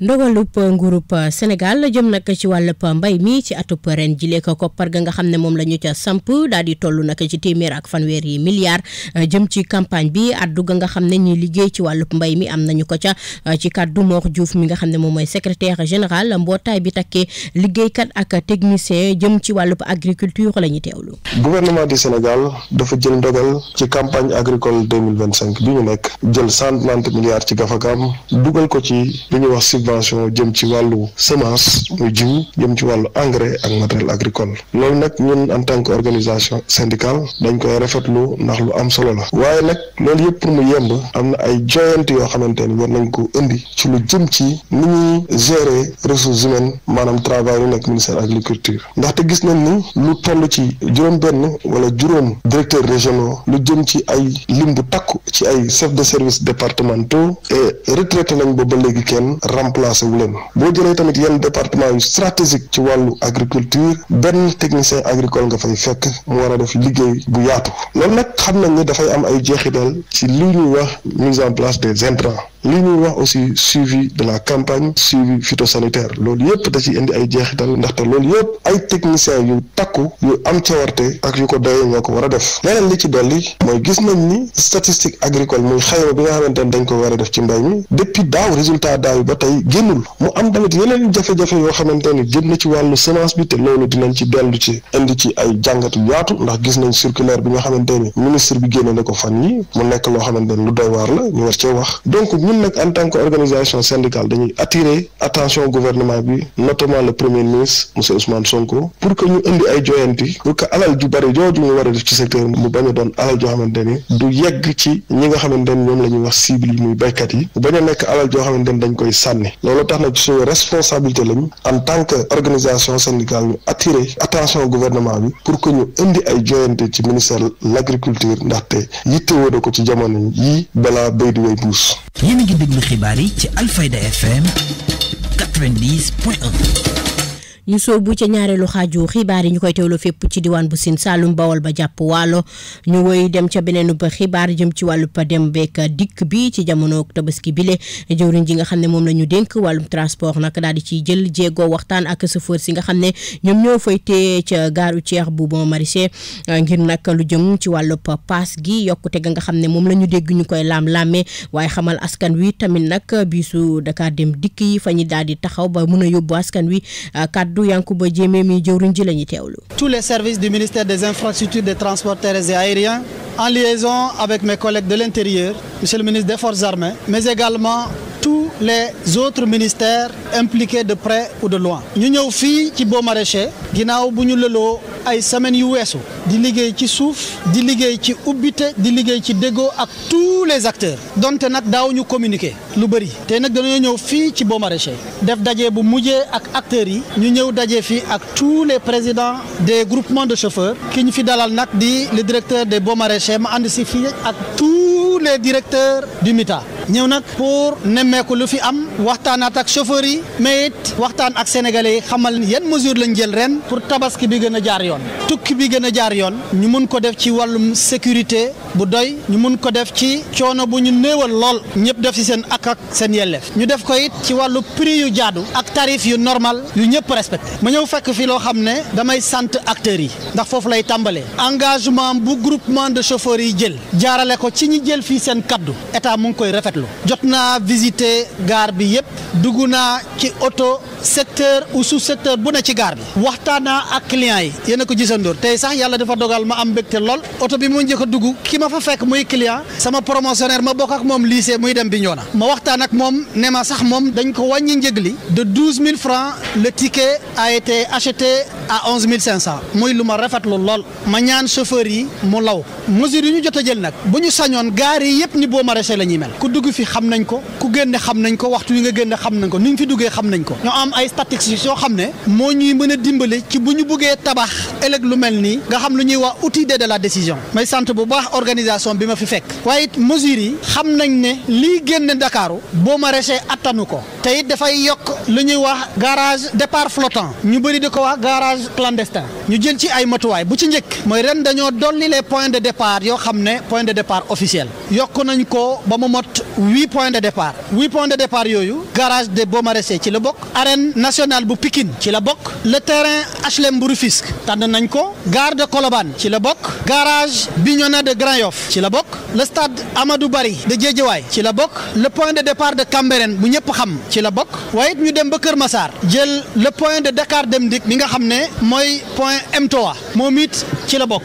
ndogalub nguurub Sénégal jëm nag ci wàllub mbay mi ci atub ren jilee ko koppar ga nga xam ne moom la ñu ca samp daal di toll nag ci téeméer ak fanweeri milliards jëm ci campagne bi addu ga nga xam ne ñi liggéey ci wàllub mbay mi am nañu ko ca ci kàddu Mor Diouf mi nga xam ne moom mooy secrétaire général mbootaay bi takkee liggéeykat ak technicien jëm ci wàllub agriculture la ñu teewlu. gouvernement du Sénégal dafa jël ndogal ci campagne agricole 2025 bi ñu nekk jël 130 milliards ci gafakaam dugal ko ci li ñuy wax subvention jëm ci wàllu semence muy jiw jëm ci wàllu engrais ak matériel agricole loolu nag ñun en tant que organisation syndicale dañ koy rafetlu ndax lu am solo la waaye nag loolu yëpp pour mu yemb am na ay joyante yoo xamante ni war nañ ko indi ci lu jëm ci ni ñuy gérer ressources humaines maanaam travail yu nekk ministère agriculture ndaxte gis nañ ni lu toll ci juróom-benn wala juróom directeurs régionaux lu jëm ci ay lim bu takku ci ay chefs de service départementaux et retraité nañ ba léegi kenn remplacé wu leen boo jëlee tamit yenn département yu stratégique ci wàllu agriculture benn technicien agricole nga fay fekk mu war a def liggéey bu yaatu loolu nag xam nañ ni dafay am ay jeexital ci li ñuy wax mise en place des intrants li ñuy wax aussi suivi de la campagne suivi phytosanitaire loolu yëpp da ci indi ay jeexital ndaxte loolu yëpp ay techniciens yu takku yu am cawarte ak yu ko doyee ñoo ko war a def leneen li ci dolli mooy gis nañ ni statistique agricole muy xayma bi nga xamante ne dañ ko war a def ci mbay mi depuis daaw résultat daaw yi ba tey génnul mu am tamit yeneen jafe-jafe yoo xamante ni jëm na ci wàllu semence bi te loolu dinañ ci dellu ci indi ci ay jàngat yu yaatu ndax gis nañ circulaire bi nga xamante ni ministre bi génne na ko fan yi mu nekk loo xamante ni lu doy waar la ñu war cee wax donc ñun nag en tant que organisation syndicale dañuy attirer attention gouvernement bi notamment le premier ministre monsieur Ousmane Sonko pour que ñu indi ay joyanti pour que alal ju bari jooju ñu war a def ci secteur mu bañ a doon alal joo xamante ni du yegg ci ñi nga xamante ni ñoom la ñuy wax cible yi muy baykat yi mu bañ a nekk alal joo xamante ni dañ koy sànni loolu tax na ci suñu responsabilité lañu en tant que organisation syndicale ñu attirer attention gouvernement bi pour que ñu indi ay joyante ci ministère l'agriculture ndaxte yittewoo na ko ci jamono yii balaa béy di way buus. yéen a ngi déglu xibaar yi ci Alfayda FM 90.1. ñu soobu ca ñaareelu xaaju xibaar yi ñu koy teewloo fépp ci diwaan bu Sine Saalum Bawol ba jàpp Waalo ñu woy dem ca beneen ba xibaar jëm ci wàllu pa dem beek dikk bi ci jamono tabaski bile jëwriñ ji nga xam ne moom la ñu dénk wàllum transport nag daal di ciy jël jéego waxtaan ak chauffeur si nga xam ne ñoom ñoo fay téye ca gare routière bu Bon Maraîcher ngir nag lu jëm ci wàllu paas gi yokkute ga nga xam ne moom la ñu dégg ñu koy laam-laamee waaye xamal askan wi tamit nag bisu Dakar dem dikk yi fa ñu daal di taxaw ba mën a yóbbu askan wi Tous les services du ministère des Infrastructures, des Transports terrestres et aériens, en liaison avec mes collègues de l'Intérieur, Monsieur le ministre des Forces armées, mais également tous les autres ministères impliqués de près ou de loin. Ñu ñëw fii ci Bon Maraîcher ginnaaw bu ñu lëloo ay semaines yu weesu di liggéey ci suuf di liggéey ci ubbite di liggéey ci déggoo ak tous les acteurs donte nag daaw ñu communiquer lu bëri te nag dañoo ñëw fii ci Bon Maraîcher def daje bu mujjee ak acteurs yi ñu ñëw daje fii ak tous les présidents des groupements de chauffeurs ki ñu fi dalal nag di le directeur des Bon Maraîcher ma ànd si fii ak tous les directeurs du MITA ñëw nag pour nemmeeku lu fi am waxtaanaat ak chauffeurs yi mais it waxtaan ak sénégalais yi xamal yan mesure lañ jël ren pour tabaski bi gën a jaar yoon tukki bi gën a jaar yoon ñu mun ko def ci wàllum sécurité bu doy ñu mun ko def ci coono bu ñu néewal lool ñëpp def ci seen ak seen yelleef ñu def ko it ci wàllu prix yu jaadu ak tarif yu normal yu ñëpp respecté ma ñëw fekk fi loo xam ne damay sant acteurs yi ndax foofu lay tàmbalee engagement bu groupement de chauffeurs yi jël jaarale ko ci ñi jël fii seen kaddu état mu ngi koy rafetlu jot naa visiter gare bi yëpp dugg naa ci auto secteur ou sous secteur bu ne ci gare bi waxtaanaa ak clients yi yéen a ko gisandoor tey sax yàlla dafa dogal ma am mbégte lool oto bi mu njëkk a dugg ki ma fa fekk muy client sama promotionnaire ma bokk ak moom lycée muy dem Bignona ma waxtaan ak moom ne ma sax moom dañ ko wàññi njëg li de 12 000 francs le ticket a été acheté à 11 500 muy lu ma rafetlu lool ma ñaan chauffeur yi mu law mesure yi ñu jot a jël nag bu ñu sañoon gare yi yëpp ni Bon Maraîcher la ñuy mel ku dugg fi xam nañ ko ku génne xam nañ ko waxtu yi nga génne xam nañ ko ni ñu fi duggee xam nañ ko ñoo am ay statistiques yoo xam ne moo ñuy mën a dimbale ci bu ñu buggee tabax ëllëg lu mel nii nga xam lu ñuy wax outil de la décision may sant bu baax organisation bi ma fi fekk waaye it mesures yi xam nañ ne lii génne Ndakaaru Bon Maraîcher attanu ko te it dafay yokk lu ñuy wax garage départ flottant ñu bëri di ko wax garage clandestin ñu jël ci ay matuwaay bu ci njëkk mooy ren dañoo dolli les points de départ yoo xam ne point de départ officiel yokk nañ ko ba mu mot 8 points de départ 8 points de départ yooyu garage de Bon Maraîcher ci la bokk arène nationale bu Pikine ci la bokk le terrain HLM bu Rufisque tànn nañ ko gare de Colobane ci la bokk garage Bignona de Grand Yoff ci la bokk le stade Amadou Barry de Guédiawaye ci la bokk le point de départ de Cambérène bu ñëpp xam ci la bokk waaye it ñu dem ba Kër Massar jël le point de Dakar Dem Dikk mi nga xam ne mooy point M3 moom it ci la bokk.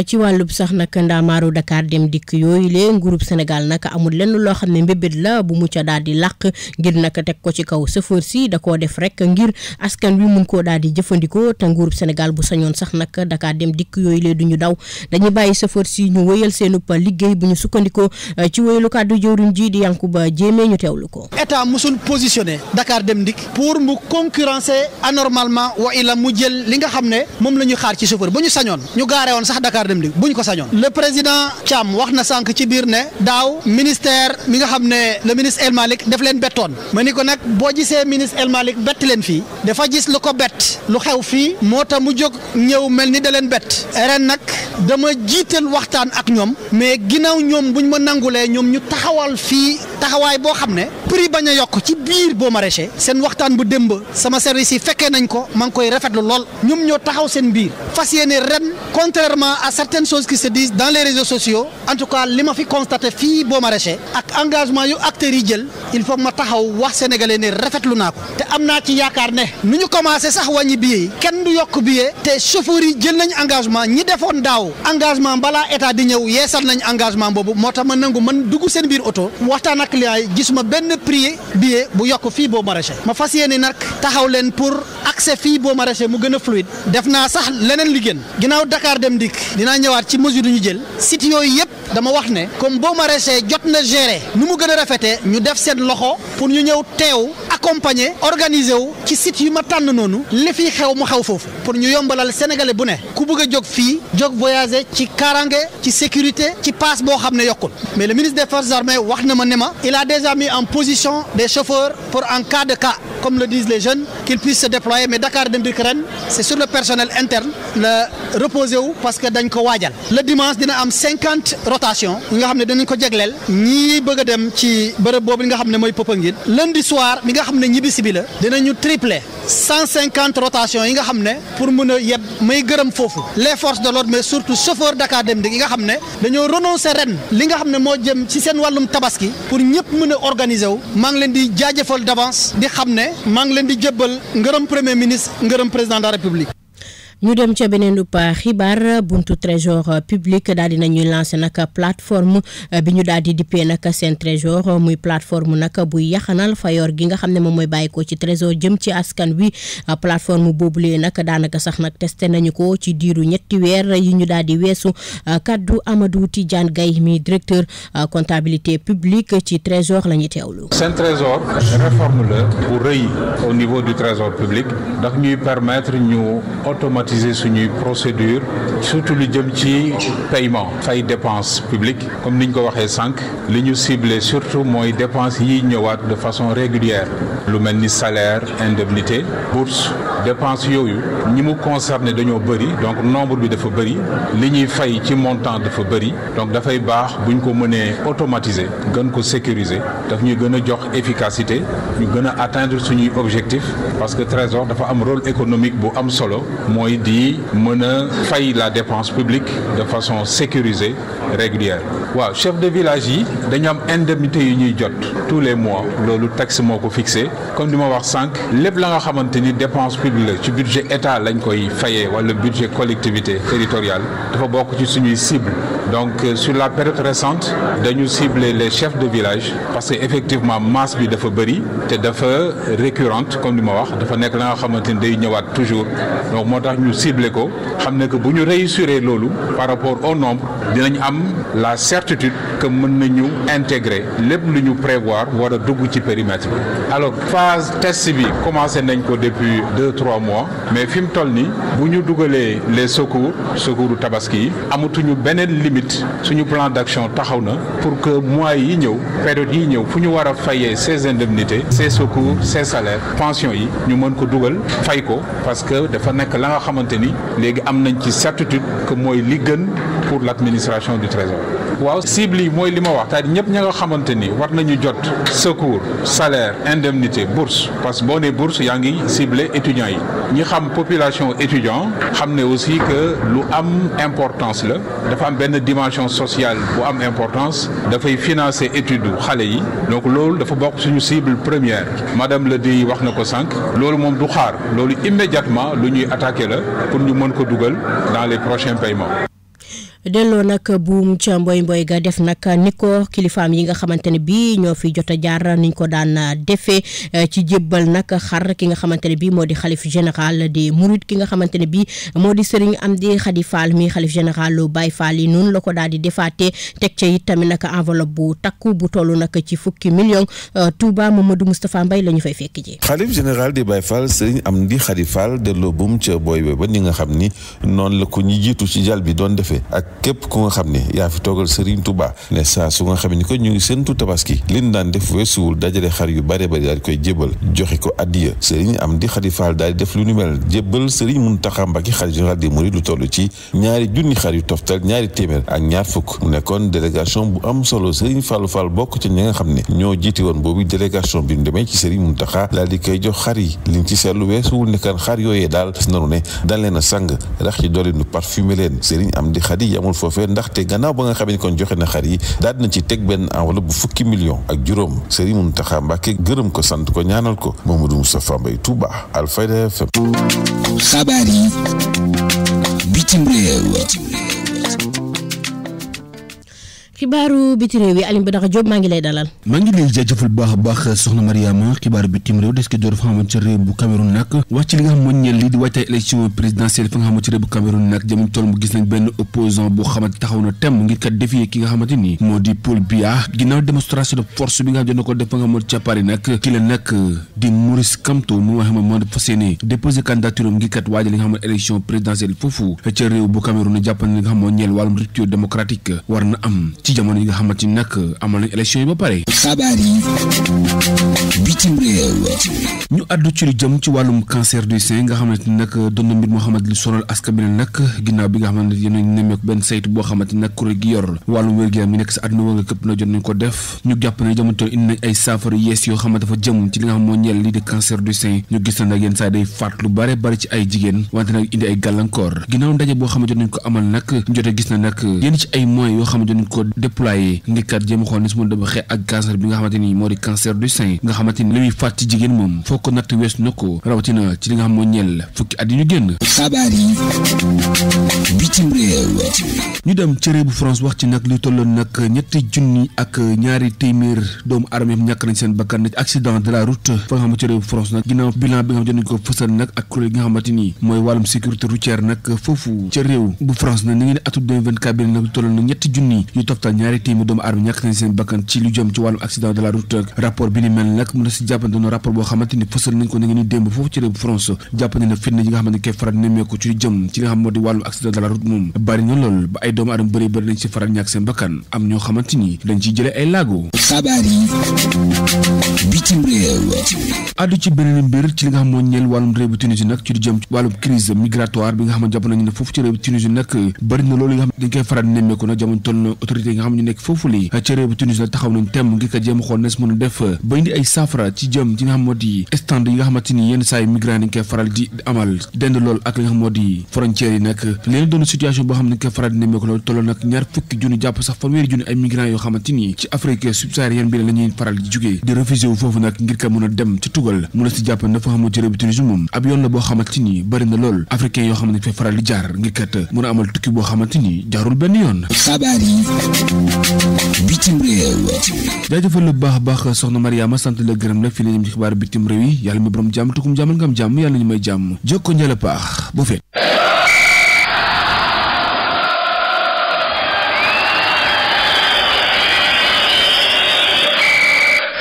ci wàllub sax nag ndaamaaru Dakar dem dikk yooyu lee nguurub Sénégal nag amul lenn loo xam ne mbébét la bu mu ca daal di làq ngir nag teg ko ci kaw chauffeur si da koo def rek ngir askan wi mun koo daal di jëfandikoo te nguurub Sénégal bu sañoon sax nag Dakar dem dikk yooyu lee du ñu daw dañuy bàyyi chauffeur si ñu wëyal seenub liggéey bu ñu sukkandikoo ci wëyalu kàddu jëwriñ ji di Yankuba Jéeme ñu teewlu ko. état musul positionné Dakar dem dikk pour mu concurrencer anormalement wa ila mu jël li nga xam ne moom la ñu xaar ci chauffeur bu ñu sañoon ñu gaare woon sax Dakar dem dikk buñ ko sañoon le président Thiam wax na sànq ci biir ne daaw ministère mi nga xam ne le ministre El Malick def leen bettoon ma ni ko nag boo gisee ministre El Malick bett leen fii dafa gis lu ko bett lu xew fii moo tax mu jóg ñëw mel ni da leen bett ren nag dama jiital waxtaan ak ñoom mais ginnaaw ñoom buñ ma nangulee ñoom ñu taxawal fii taxawaay boo xam ne prix bañ a yokk ci biir Bon Maraîcher seen waxtaan bu démb sama service yi fekkee nañ ko maa ngi koy rafetlu lool ñoom ñoo taxaw seen biir fas yéene ren contrairement à a certaines choses qui se disent dans les réseaux sociaux en tout cas li ma fi constaté fii boo maraîcher ak engagement yu acteurs yi jël il faut ma taxaw wax sénégalais ne rafetlu naa ko te am naa ci yaakaar ne nu ñu commencé sax wàññi billet yi kenn du yokk billet te chauffeurs yi jël nañ engagement ñi defoon daaw engagement balaa état di ñëw yeesal nañ engagement boobu moo tax ma nangu man dugg seen biir oto waxtaan ak client yi gisuma benn prix billet bu yokk fii boo maraîcher ma fas yéene nag taxaw leen pour accès fii boo maraîcher mu gën a fluide def naa sax leneen li gën ginnaaw Dakar dem dikk dinaa ñëwaat ci mesure ñu jël site yooyu yëpp dama wax ne comme boo maraîcher jot na gérer nu mu gën a rafetee ñu def seen loxo pour ñu ñëw teew accompagner organiser wu ci site yu ma tànn noonu li fi xew mu xew foofu pour ñu yombalal sénégalais bu ne ku bëgg a jóg fii jóg voyager ci kaaraange ci sécurité ci passe boo xam ne yokkul mais le ministre des forces armées wax na ma ne ma il a déjà mis en position des chauffeurs pour en cas de cas comme le disent les jeunes qu'ils puissent se déployer mais Dakar Dem Dikk ren c'est sur le personnel interne la reposé wu parce que dañ ko waajal le dimanche dina am 50 rotation yi nga xam ne danañ ko jegleel ñii bëgg a dem ci bërëb boobu nga xam ne mooy Popenguine lundi soir mi nga xam ne ñibbisi bi la dinañu tripler 150 rotation yi nga xam ne pour mën a yeb may gërëm foofu les forces de l'ordre mais surtout chauffeur Dakar Dem Dikk yi nga xam ne dañoo renoncer ren li nga xam ne moo jëm ci seen wàllum tabaski pour ñëpp mën a organiser wu maa ngi leen di jaajëfal d'avance di xam ne maa ngi leen di jébbal ngërëm premier ministre ngërëm président de la république. ñu dem ca beneen xibaar buntu trésor public daal di nañuy lancé nag plateforme bi ñu daal di dippee nag seen trésor muy plateforme nag buy yaxanal fayoor gi nga xam ne moom mooy bàyyi ko ci trésor jëm ci askan wi plateforme boobulee nag daanaka sax nag testé nañu ko ci diiru ñetti weer yi ñu daal di weesu kaddu Amadou Tidiane Gaye mi directeur comptabilité publique ci trésor la ñuy teewlu. seen trésor réforme la bu rëy au niveau du trésor public ndax ñuy permettre ñu automatiser suñuy procédure surtout lu jëm ci paiement fay dépense publique comme niñ ko waxee sànq li ñu ciblé surtout mooy dépense yiy ñëwaat de façon régulière lu mel ni salaire indemnité bourse dépense yooyu ñi mu concerné dañoo bëri donc nombre bi dafa bëri li ñuy fay ci montant dafa bëri donc dafay baax buñ ko mënee automatiser gën ko sécuriser daf ñuy gën a jox efficacité ñu gën a atteindre suñuy objectif parce que trésor dafa am rôle économique bu am solo mooy di mën a fay la dépense publique de façon sécurisée régulière waaw chef de village yi dañu am indemnité yu ñuy jot tous les mois loolu texte moo ko fixé comme ni ma wax sànq lépp la nga xamante ni dépense publique la ci budget état lañ koy fayee wala budget collectivité territoriale dafa bokk ci suñuy cible donc sur la période récente dañu cibler les chefs de village parce que effectivement masse bi dafa bëri te dafa récurrente comme ni ma wax dafa nekk la nga xamante ni day ñëwaat toujours donc moo tax ñu ciblé ko xam ne que bu ñu réussir loolu par rapport au nombre dinañ am la certitude que mën nañu intégrer lépp lu ñu prévoir war a dugg ci périmètre bi alors phase test bi commencé nañ ko depuis 2-3 mois mais fi mu toll nii bu ñu dugalee les secours tabaski yi amatuñu beneen limite suñu plan d'action taxaw na pour que mois yi ñëw période yi ñëw fu ñu war a fayee ces indemnités ces secours ces salaires pensions yi ñu mën ko dugal fay ko parce que dafa nekk la nga xamante ni léegi am nañ ci certitude que mooy li gën pour l'administration du trésor waaw cible yi mooy li ma wax c'est-à-dire ñëpp ña nga xamante ni war nañu jot secours salaire indemnité bourse parce que boo nee bourse yaa ngi ciblé étudiants yi ñi xam population étudiant xam ne aussi que lu am importance la dafa am benn dimension sociale bu am importance dafay financer étude xale yi donc loolu dafa bokk suñu cible première madame le di wax na ko sànq loolu moom du xaar loolu immédiatement lu ñuy attaquer la pour ñu mën ko dugal dans les prochains paiements. delloo nag buum ca mboy ga def nag ni ko kilifaam yi nga xamante ne bii ñoo fi jot a jaar niñ ko daan defee ci jébbal nag xar ki nga xamante ne bii moo di xalif général des Mourides ki nga xamante ne bii moo di Serigne Amdi Khady Fall mi xalif général lu Baye Fall yi noonu la ko daal di defaatee teg ca it tamit nag enveloppe bu takku bu toll nag ci fukki million Touba Mamadou Moustapha Mbaye la ñu fay fekk ji. xalif général des Baye Fall Serigne Amdi Khady Fall delloo buum ca boy ba ni nga xam ni noonu la ko ñi jiitu ci jal bi doon defee ak képp ku nga xam ne yaa fi toogal Serigne Touba ne saa su nga xam ne ko ñu ngi séntu tabaski liñ daan def weesuwul dajale xar yu bare bari daal di koy jébbal joxe ko addiya Serigne Amdi Khady Fall daal di def lu nu mel jébbal Serigne Mountakha Mbacké xalifa général des mourides lu toll ci 2,000 xar yu toftal 200 ak 20 mu nekkoon délégation bu am solo Serigne Fallou Fall bokk ci ñi nga xam ne ñoo jiiti woon boobu délégation bi ñu demee ci Serigne Mountakha daal di koy jox xar yi liñ ci seetlu weesuwul ne kan xar yooyee daal gis nañu ne dañ leen a sang rax ci doole nu parfumé leen Serigne Amdi Khady yamul foofee ndaxte gannaaw ba nga xam ne kon joxe na xar yi daal dina ci teg benn enveloppe bu 10 millions ak juróom Serigne Mountakha Mbacké gërëm ko sant ko ñaanal ko Mamadou Moustapha Mbaye Touba Alfayda FM. xabaar yi bitim réew. xibaaru bitim réew yi Alioune Badara Diop maa ngi lay dalal. maa ngi lay jaajëfal bu baax a baax soxna Mariama xibaaru bitim réew des ko door fa nga xamante réew bu Cameroun nag wax ci li nga xam moo ñeel lii di waajtaay élection présidentielle fa nga xamante réew bu Cameroun nag jamono toll mu gis nañ benn opposant boo xamante taxaw na temm ngir kat défier ki nga xamante ni moo di Paul Biya ginnaaw démonstration de force bi nga xam ne ko def fa nga xamante ca Paris nag ki la nag di Maurice Kamto mu wax moo di fas yéene déposé candidature am ngir kat waajal li nga xamante élection présidentielle foofu ca réew bu Cameroun na jàpp na li nga xam moo ñeel wàllum rupture démocratique war na am ci jamono yi nga xamante ni nag amal nañ élection yi ba pare. xabaar yi bitim réew. ñu àddu ci lu jëm ci wàllum cancer du sein nga xamante ni nag doon na mbir moo xamante ni sonal askan bi nag ginnaaw bi nga xamante ni yéen a nemmeeku benn saytu boo xamante ni nag kuréel gi yor wàllum wér-gu-yaram yi nekk sa àdduna nga këpp na jot nañ ko def ñu jàpp ne jamono indi nañ ay saafara yees yoo xamante dafa jëm ci li nga xam moo ñeel lii di cancer du sein ñu gis na nag yenn saa day faat lu bare bari ci ay jigéen wante nag indi ay gàllankoor ginnaaw ndaje boo xam ne jot nañ ko amal nag jote gis na nag yenn ci ay moyens yoo xam ne jot nañ ko déployé ngir kat jéem a xool ni su ma dama xeex ak cancer bi nga xamante ni moo di cancer du sein nga xamante ni li muy faat ci jigéen moom foo ko natt wees na ko rawatina ci li nga xam moo ñeel fukki at yi ñu génn. xabaar yi bitim réew. ñu dem ci réew bu France wax ci nag lu tolloon nag 200 doomu aadama yëpp ñàkk nañ seen bakkan ci accident de la route fa nga xamante ci réew bu France nag ginnaaw bilan bi nga xam jot nañ ko fësal nag ak kuréel gi nga xamante ni mooy wàllum sécurité routière nag foofu ca réew bu France nag ni ngi ne atum 2024 bi nag lu tolloon nag 200 yu toftal 200 doomu aadama ñàkk nañ seen bakkan ci lu jëm ci wàllum accident de la route rapport bi ni mel nag mën na si jàppante na rapport boo xamante ni fësal nañ ko na ngi ni démb foofu ci réew bu France jàppante na fitna yi nga xamante ni koy faral nemmeeku ci lu jëm ci li nga xam moo di wàllum accident de la route moom bari na lool ba ay doomu aadama bëri dañ si faral ñàkk seen bakkan am ñoo xamante ni dañ ciy jëlee ay laago. xabaar yi bitim réew. addu ci beneen mbir ci li nga xam moo ñeel wàllum réew bu Tunisie nag ci lu jëm ci wàllum crise migratoire bi nga xam ne jàpp nañu ne foofu ci réew bu Tunisie nag bëri na loolu yi nga xam dañ koy faral nemmeeku nag jamono toll na autorité yi nga xam ñu nekk foofu li ci réew bu Tunisie nag taxaw nañ temm ngir ko jéem a xool nes mën a def ba indi ay saafara ci jëm ci nga xam moo di stand yi nga xamante ni yenn saa yi migrants yi dañ koy faral di amal dend lool ak li nga xam moo di frontières yi nag leen doon situation boo xam ne dañ koy faral di nemmeeku loolu tolloo nag 20 junni jàpp sax fanweeri junni ay migrants yoo xamante ni ci Afrique subsaharienne bi la ñuy faral di jugee di refusé wu foofu nag ngir ka mën a dem ci tugal mën a si jàpp na fa xamoo ci réew bi Tunisie moom ab yoon la boo xamante ni bëri na lool africain yoo xam ne fay faral di jaar ngir kat mën a amal tukki boo xamante ni jaarul benn yoon. xabaar yi bitim réew. jaajëfal lu baax a baax soxna Mariama sant la gërëm la fi la ñëm ci xibaaru bitim réew yi yàlla mi borom jàmm tukum jàmmal nga am jàmm yàlla ñu may jàmm jokko njëla paax bu fet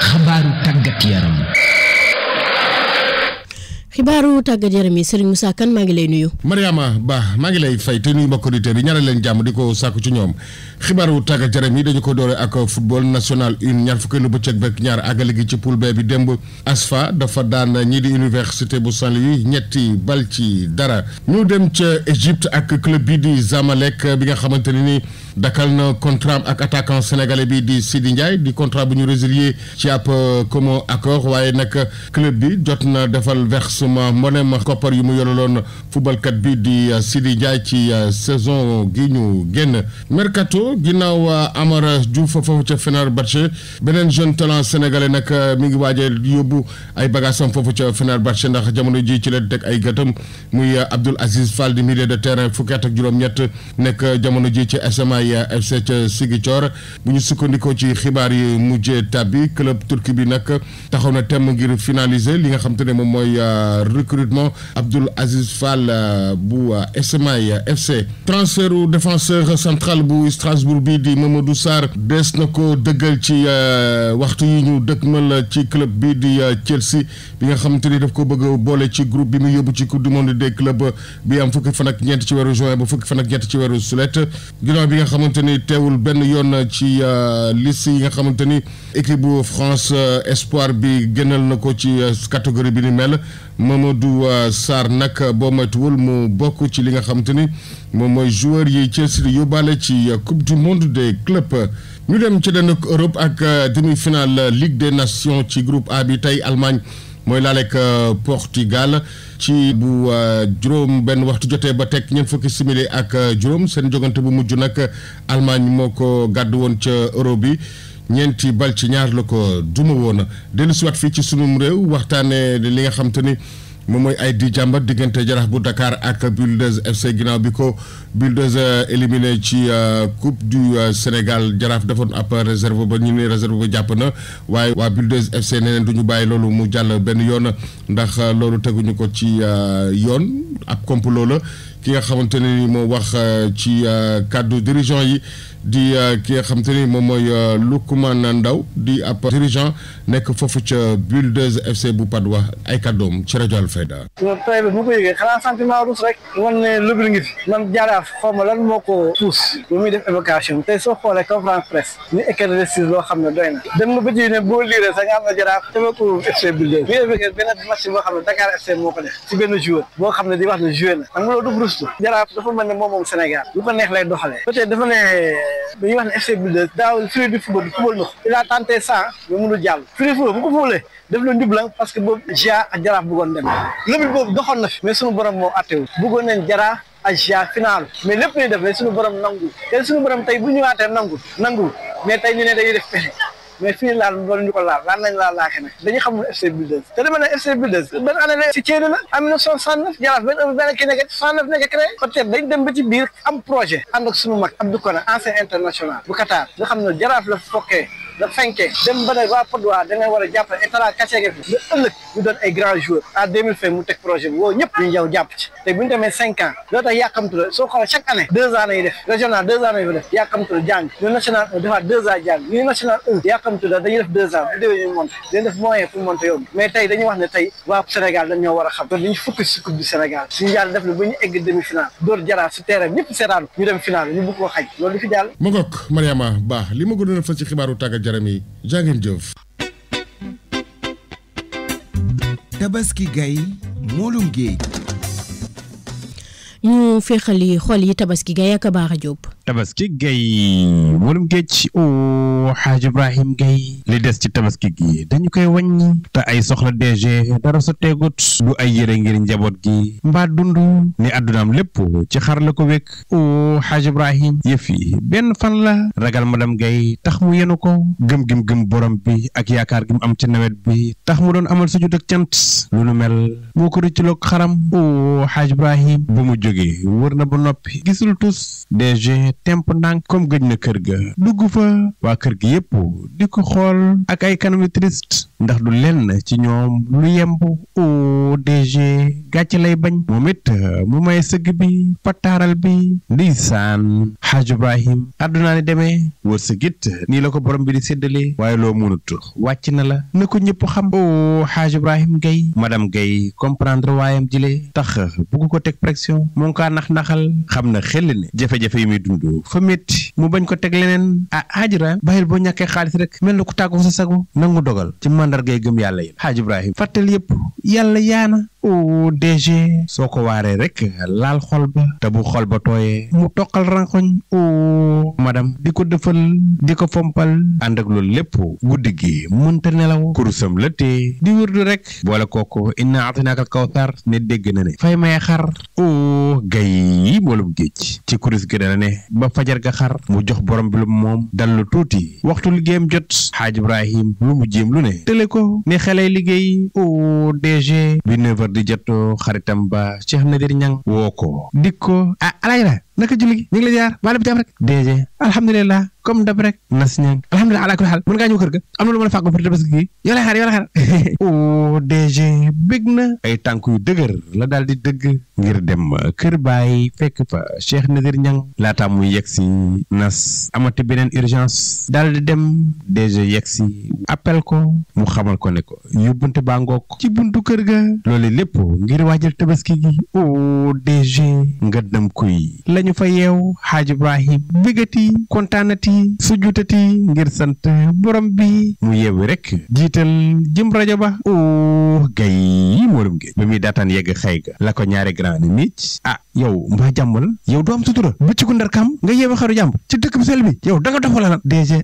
xabaaru tàggat yaram. xibaaru tàggat yaram yi Serigne Moussa Kane maa ngi lay nuyu. Mariama Ba maa ngi lay fay te nuyu mbokk auditeurs yi ñaanal leen jàmm di ko sàkku ci ñoom xibaaru tàggat yaram yi dañu ko doore ak football national une ñaar fukkeelu bëccëg beeg ñaar àggale gi ci poule B bi démb ASFA dafa daan ñii di université bu Saint-Louis 3-0 ñu dem ca Égypte ak club bi di Zamalek bi nga xamante ne ni dakal na contrat ak attaquant sénégalais bi di Sidi Ndiaye di contrat bu ñu résilié ci ab commun accord waaye nag club bi jot na defal versement mboolem koppar yu mu yoraloon footballkat bi di Sidi Ndiaye ci saison gi ñu génn. Mercato ginnaaw Amara Diouf foofu ca Fenerbahçe beneen jeune talent sénégalais nag mi ngi waaj a yóbbu ay bagaasam foofu ca Fenerbahçe ndax jamono ji ci la teg ay gëtam muy Abdoul Aziz Fall di milieu de terrain fukki at ak juróom-ñett nekk jamono ji ci SMA FC ca Ziguinchor bu ñu sukkandikoo ci xibaar yi mujjee tàbbi club turki bi nag taxaw na temm ngir finaliser li nga xam te ne moom mooy recrutement Abdoul Aziz Fall bu SMA FC. transfert u défenseur central bu Strasbourg bi di Mamadou Sarr des na ko dëggal ci waxtu yi ñu dëkkmal ci club bi di Chelsea bi nga xamante ni daf ko bëgg boole ci groupe bi mu yóbbu ci coupe du monde des clubs bi am fukki fan ak ñeent ci weeru juin ba fukki fan ak ñett ci weeru sulet ginnaaw bi nga xamante ni teewul benn yoon ci liste yi nga xamante ni équipe bu France espoir bi gënal na ko ci catégorie bi ni mel Mamadou Sarr nag boo moytuwul mu bokk ci li nga xamante ni moom mooy joueur yi Chelsea di yóbbaale ci coupe du monde des clubs. ñu dem ci den Europe ak demi-finale Ligue des Nations ci groupe A bi tey Allemagne mooy laaleeg Portugal ci bu juróom benn waxtu jotee ba teg ñeent fukki simili ak juróom seen jogante bu mujj nag Allemagne moo ko gàddu woon ca Euro bi ñeenti bal ci ñaar la ko duma woon dellu siwaat fii ci sunum réew waxtaane li nga xam te ni moom mooy ay di jàmbat diggante Jaraaf bu Dakar ak Buldozer FC ginnaaw bi ko Buldozer éliminé ci coupe du Sénégal Jaraaf defoon ab réserve ba ñu ne réserve ba jàpp na waaye waa Buldozer FC neneen du ñu bàyyi loolu mu jàll benn yoon ndax loolu teguñu ko ci yoon ab complot la ki nga xamante ne ni moo wax ci kàddu dirigeant yi di ki nga xamante ni moom mooy Lukman Ndaw di ab dirigeant nekk foofu ca Buldozer FC bu Padoua ay kàddoom ci rajo Alfayda. tey bi bu ko yëgee xanaa sentiment ruus rek man ne lëbëri ngi fi man Jaraaf xaw ma lan moo ko pousse bu muy def évocation tey soo xoolee conférence presse ni écrit loo xam ne doy na dem nga ba ji ne boo liiree sax nga am na Jaraaf temeku FC Buldozer bi évoqué benn match boo xam ne Dakar FC moo ko def ci benn joueur boo xam ne di wax ne joué na xam nga loolu du ruus Jaraaf dafa mel ne moom Sénégal lu ko neex lay doxalee peut-être dafa ne dañuy wax ne FC Buldozer daaw firi du football na ko il a tenté ça mais mënul jàll firi football bu ko foolee def la njublang parce que boobu GIA ak Jaraaf bëggoon dem lëbil boobu doxoon na fi mais suñu borom moo attewu bëggoon nañ Jaraaf ak GIA final mais lépp ñuy def mais suñu borom nangu te suñu borom tey bu ñëwaatee nangu mais tey ñu ne dañuy def pexe mais fii laal wala ñu ko laal nañ laake nag dañuy xamul FC Buldozer te dama ne FC Buldozer benn année la si Thiel la en 1969 Jaraaf benn kii nekk 69 nekk créé peut-être dañ dem ba ci biir am projet ànd ak suñu mag Abdou Kone ancien international bu Qatar nga xam ne Jaraaf la fokkee la fenkee dem ba ne waa Padoua da ngay war a jàppale état kàccee nga fi ba ëllëg ñu doon ay grands joueurs à 2020 mu teg projet bi woo ñëpp ñu ñëw jàpp ci te bu ñu demee 5 ans loo tax yàkkamtu la soo xoolee chaque année 2 ans lay def régional 2 ans lay def yàkkamtu la jàng ñu national 1 defaat 2 ans jàng ñu national 1 yàkkamtu la dañuy def 2 ans bu déwee ñu monté dañuy def moyen pour monter yow mais tey dañuy wax ne tey waa Sénégal dañ ñoo war a xam te dañu fukki si coupe du Sénégal suñu yàlla def na ba ñu egg demi-finale door Jaraaf si terrain ñëpp seetaan ñu dem finale ñu bëgg koo xaj loolu di fi jàll ma ngoog Mariama Ba li ma gënoon a fa ci xibaaru tàggat yaram yi jàngeen jëf Tabaski Gay moolum géej ñu féexali xol yi Tabaski Gay ak Baara Diop. Tabaski Gay moolum géej o Xaaj Ibrahim Gay li des ci tabaski gi dañu koy wàññi te ay soxla DG dara sa teegut du ay yére ngir njaboot gi mbaa dund ni àddunaam lépp ci xar la ko wekk o Xaaj Ibrahim yëf yi benn fan la ragal madame Gay tax mu yenu ko gëm borom bi ak yaakaar gi mu am ci nawet bi tax mu doon amal sujud ak cant lu nu mel moo ko rëccaloog xaram o Xaaj Ibrahim bu mu jógee wër na ba noppi gisul tus DG temp ndànk comme gëj na kër ga dugg fa waa kër gi yépp di ko xool ak ay kanam yu triste ndax du lenn ci ñoom lu yemb o DG gàcce lay bañ moom it mu may sëgg bi pataaral bi ndeysaan Xaaj Ibrahim àddunaa ni demee wërsëgit nii la ko borom bi di séddale waaye loo mënut wàcc na la na ko ñëpp xam o Xaaj Ibrahim Gay madame Gay comprendre waayam jile tax bugg ko teg pression mu ngi kaa nax-naxal xam na xel ne jafe-jafe yi muy dund fa métti mu bañ ko teg leneen Xaaj Ibrahim bàyyil boo ñàkkee xaalis rek mel na ku tàggu sa sago nangu dogal ci mandargay gëm yàlla yi Xaaj Ibrahim fàttal yëpp yàlla yaana o DG soo ko waaree rek laal xol ba te bu xol ba tooyee mu toqal rankoñ o madame di ko dëfal di ko fompal ànd ak loolu lépp guddi gi mënta nelaw kurusam la tee di wërdu rek boole kooku inna atinaakal kawsar ne dégg na ne fay may xar o Gay moolum géej ci kurus gi dana ne ba fajar ga xar mu jox borom bi lu moom dal lu tuuti waxtu liggéeyam jot Xaaj Ibrahim lu mu jéem lu ne tële ko ne xelay liggéey o DG bi 9h di jot xaritam ba Cheikh Nadir Ñang woo ko dik ko Alayra naka julli gi ñu ngi la jaar baale bi jàmm rek DG alhamdulilah comme dab rek nas ñang alhamdulilah ala kulli xaal mën ngaa ñëw kër ga am na lu ma la fàggu pour tabaski gi yoo lay xaar o DG bég na ay tànk yu dëgër la daal di dëgg ngir dem kër baay fekk fa Cheikh Nadir Ñang laataa muy yegg si nas amati beneen urgence daal di dem DG yegg si appel ko mu xamal ko ne ko yóbbante baa ngoog ci buntu kër ga loolu lépp ngir waajal tabaski gi o DG nga dem kuy lañu fa yeew Haaj Ibrahim bégati kontaanati sujutati ngir sant borom bi mu yeewi rek jiital jëm rajo ba o gay moolum géej ba muy daataan yegg xëy ga la ko ñaari grand ni nit yow mbaa jàmbal yow doo am sutura bëccëgu ndar kam nga yeewi xaru jàmb ci dëkk bu sell bi yow da nga dof wala lan DG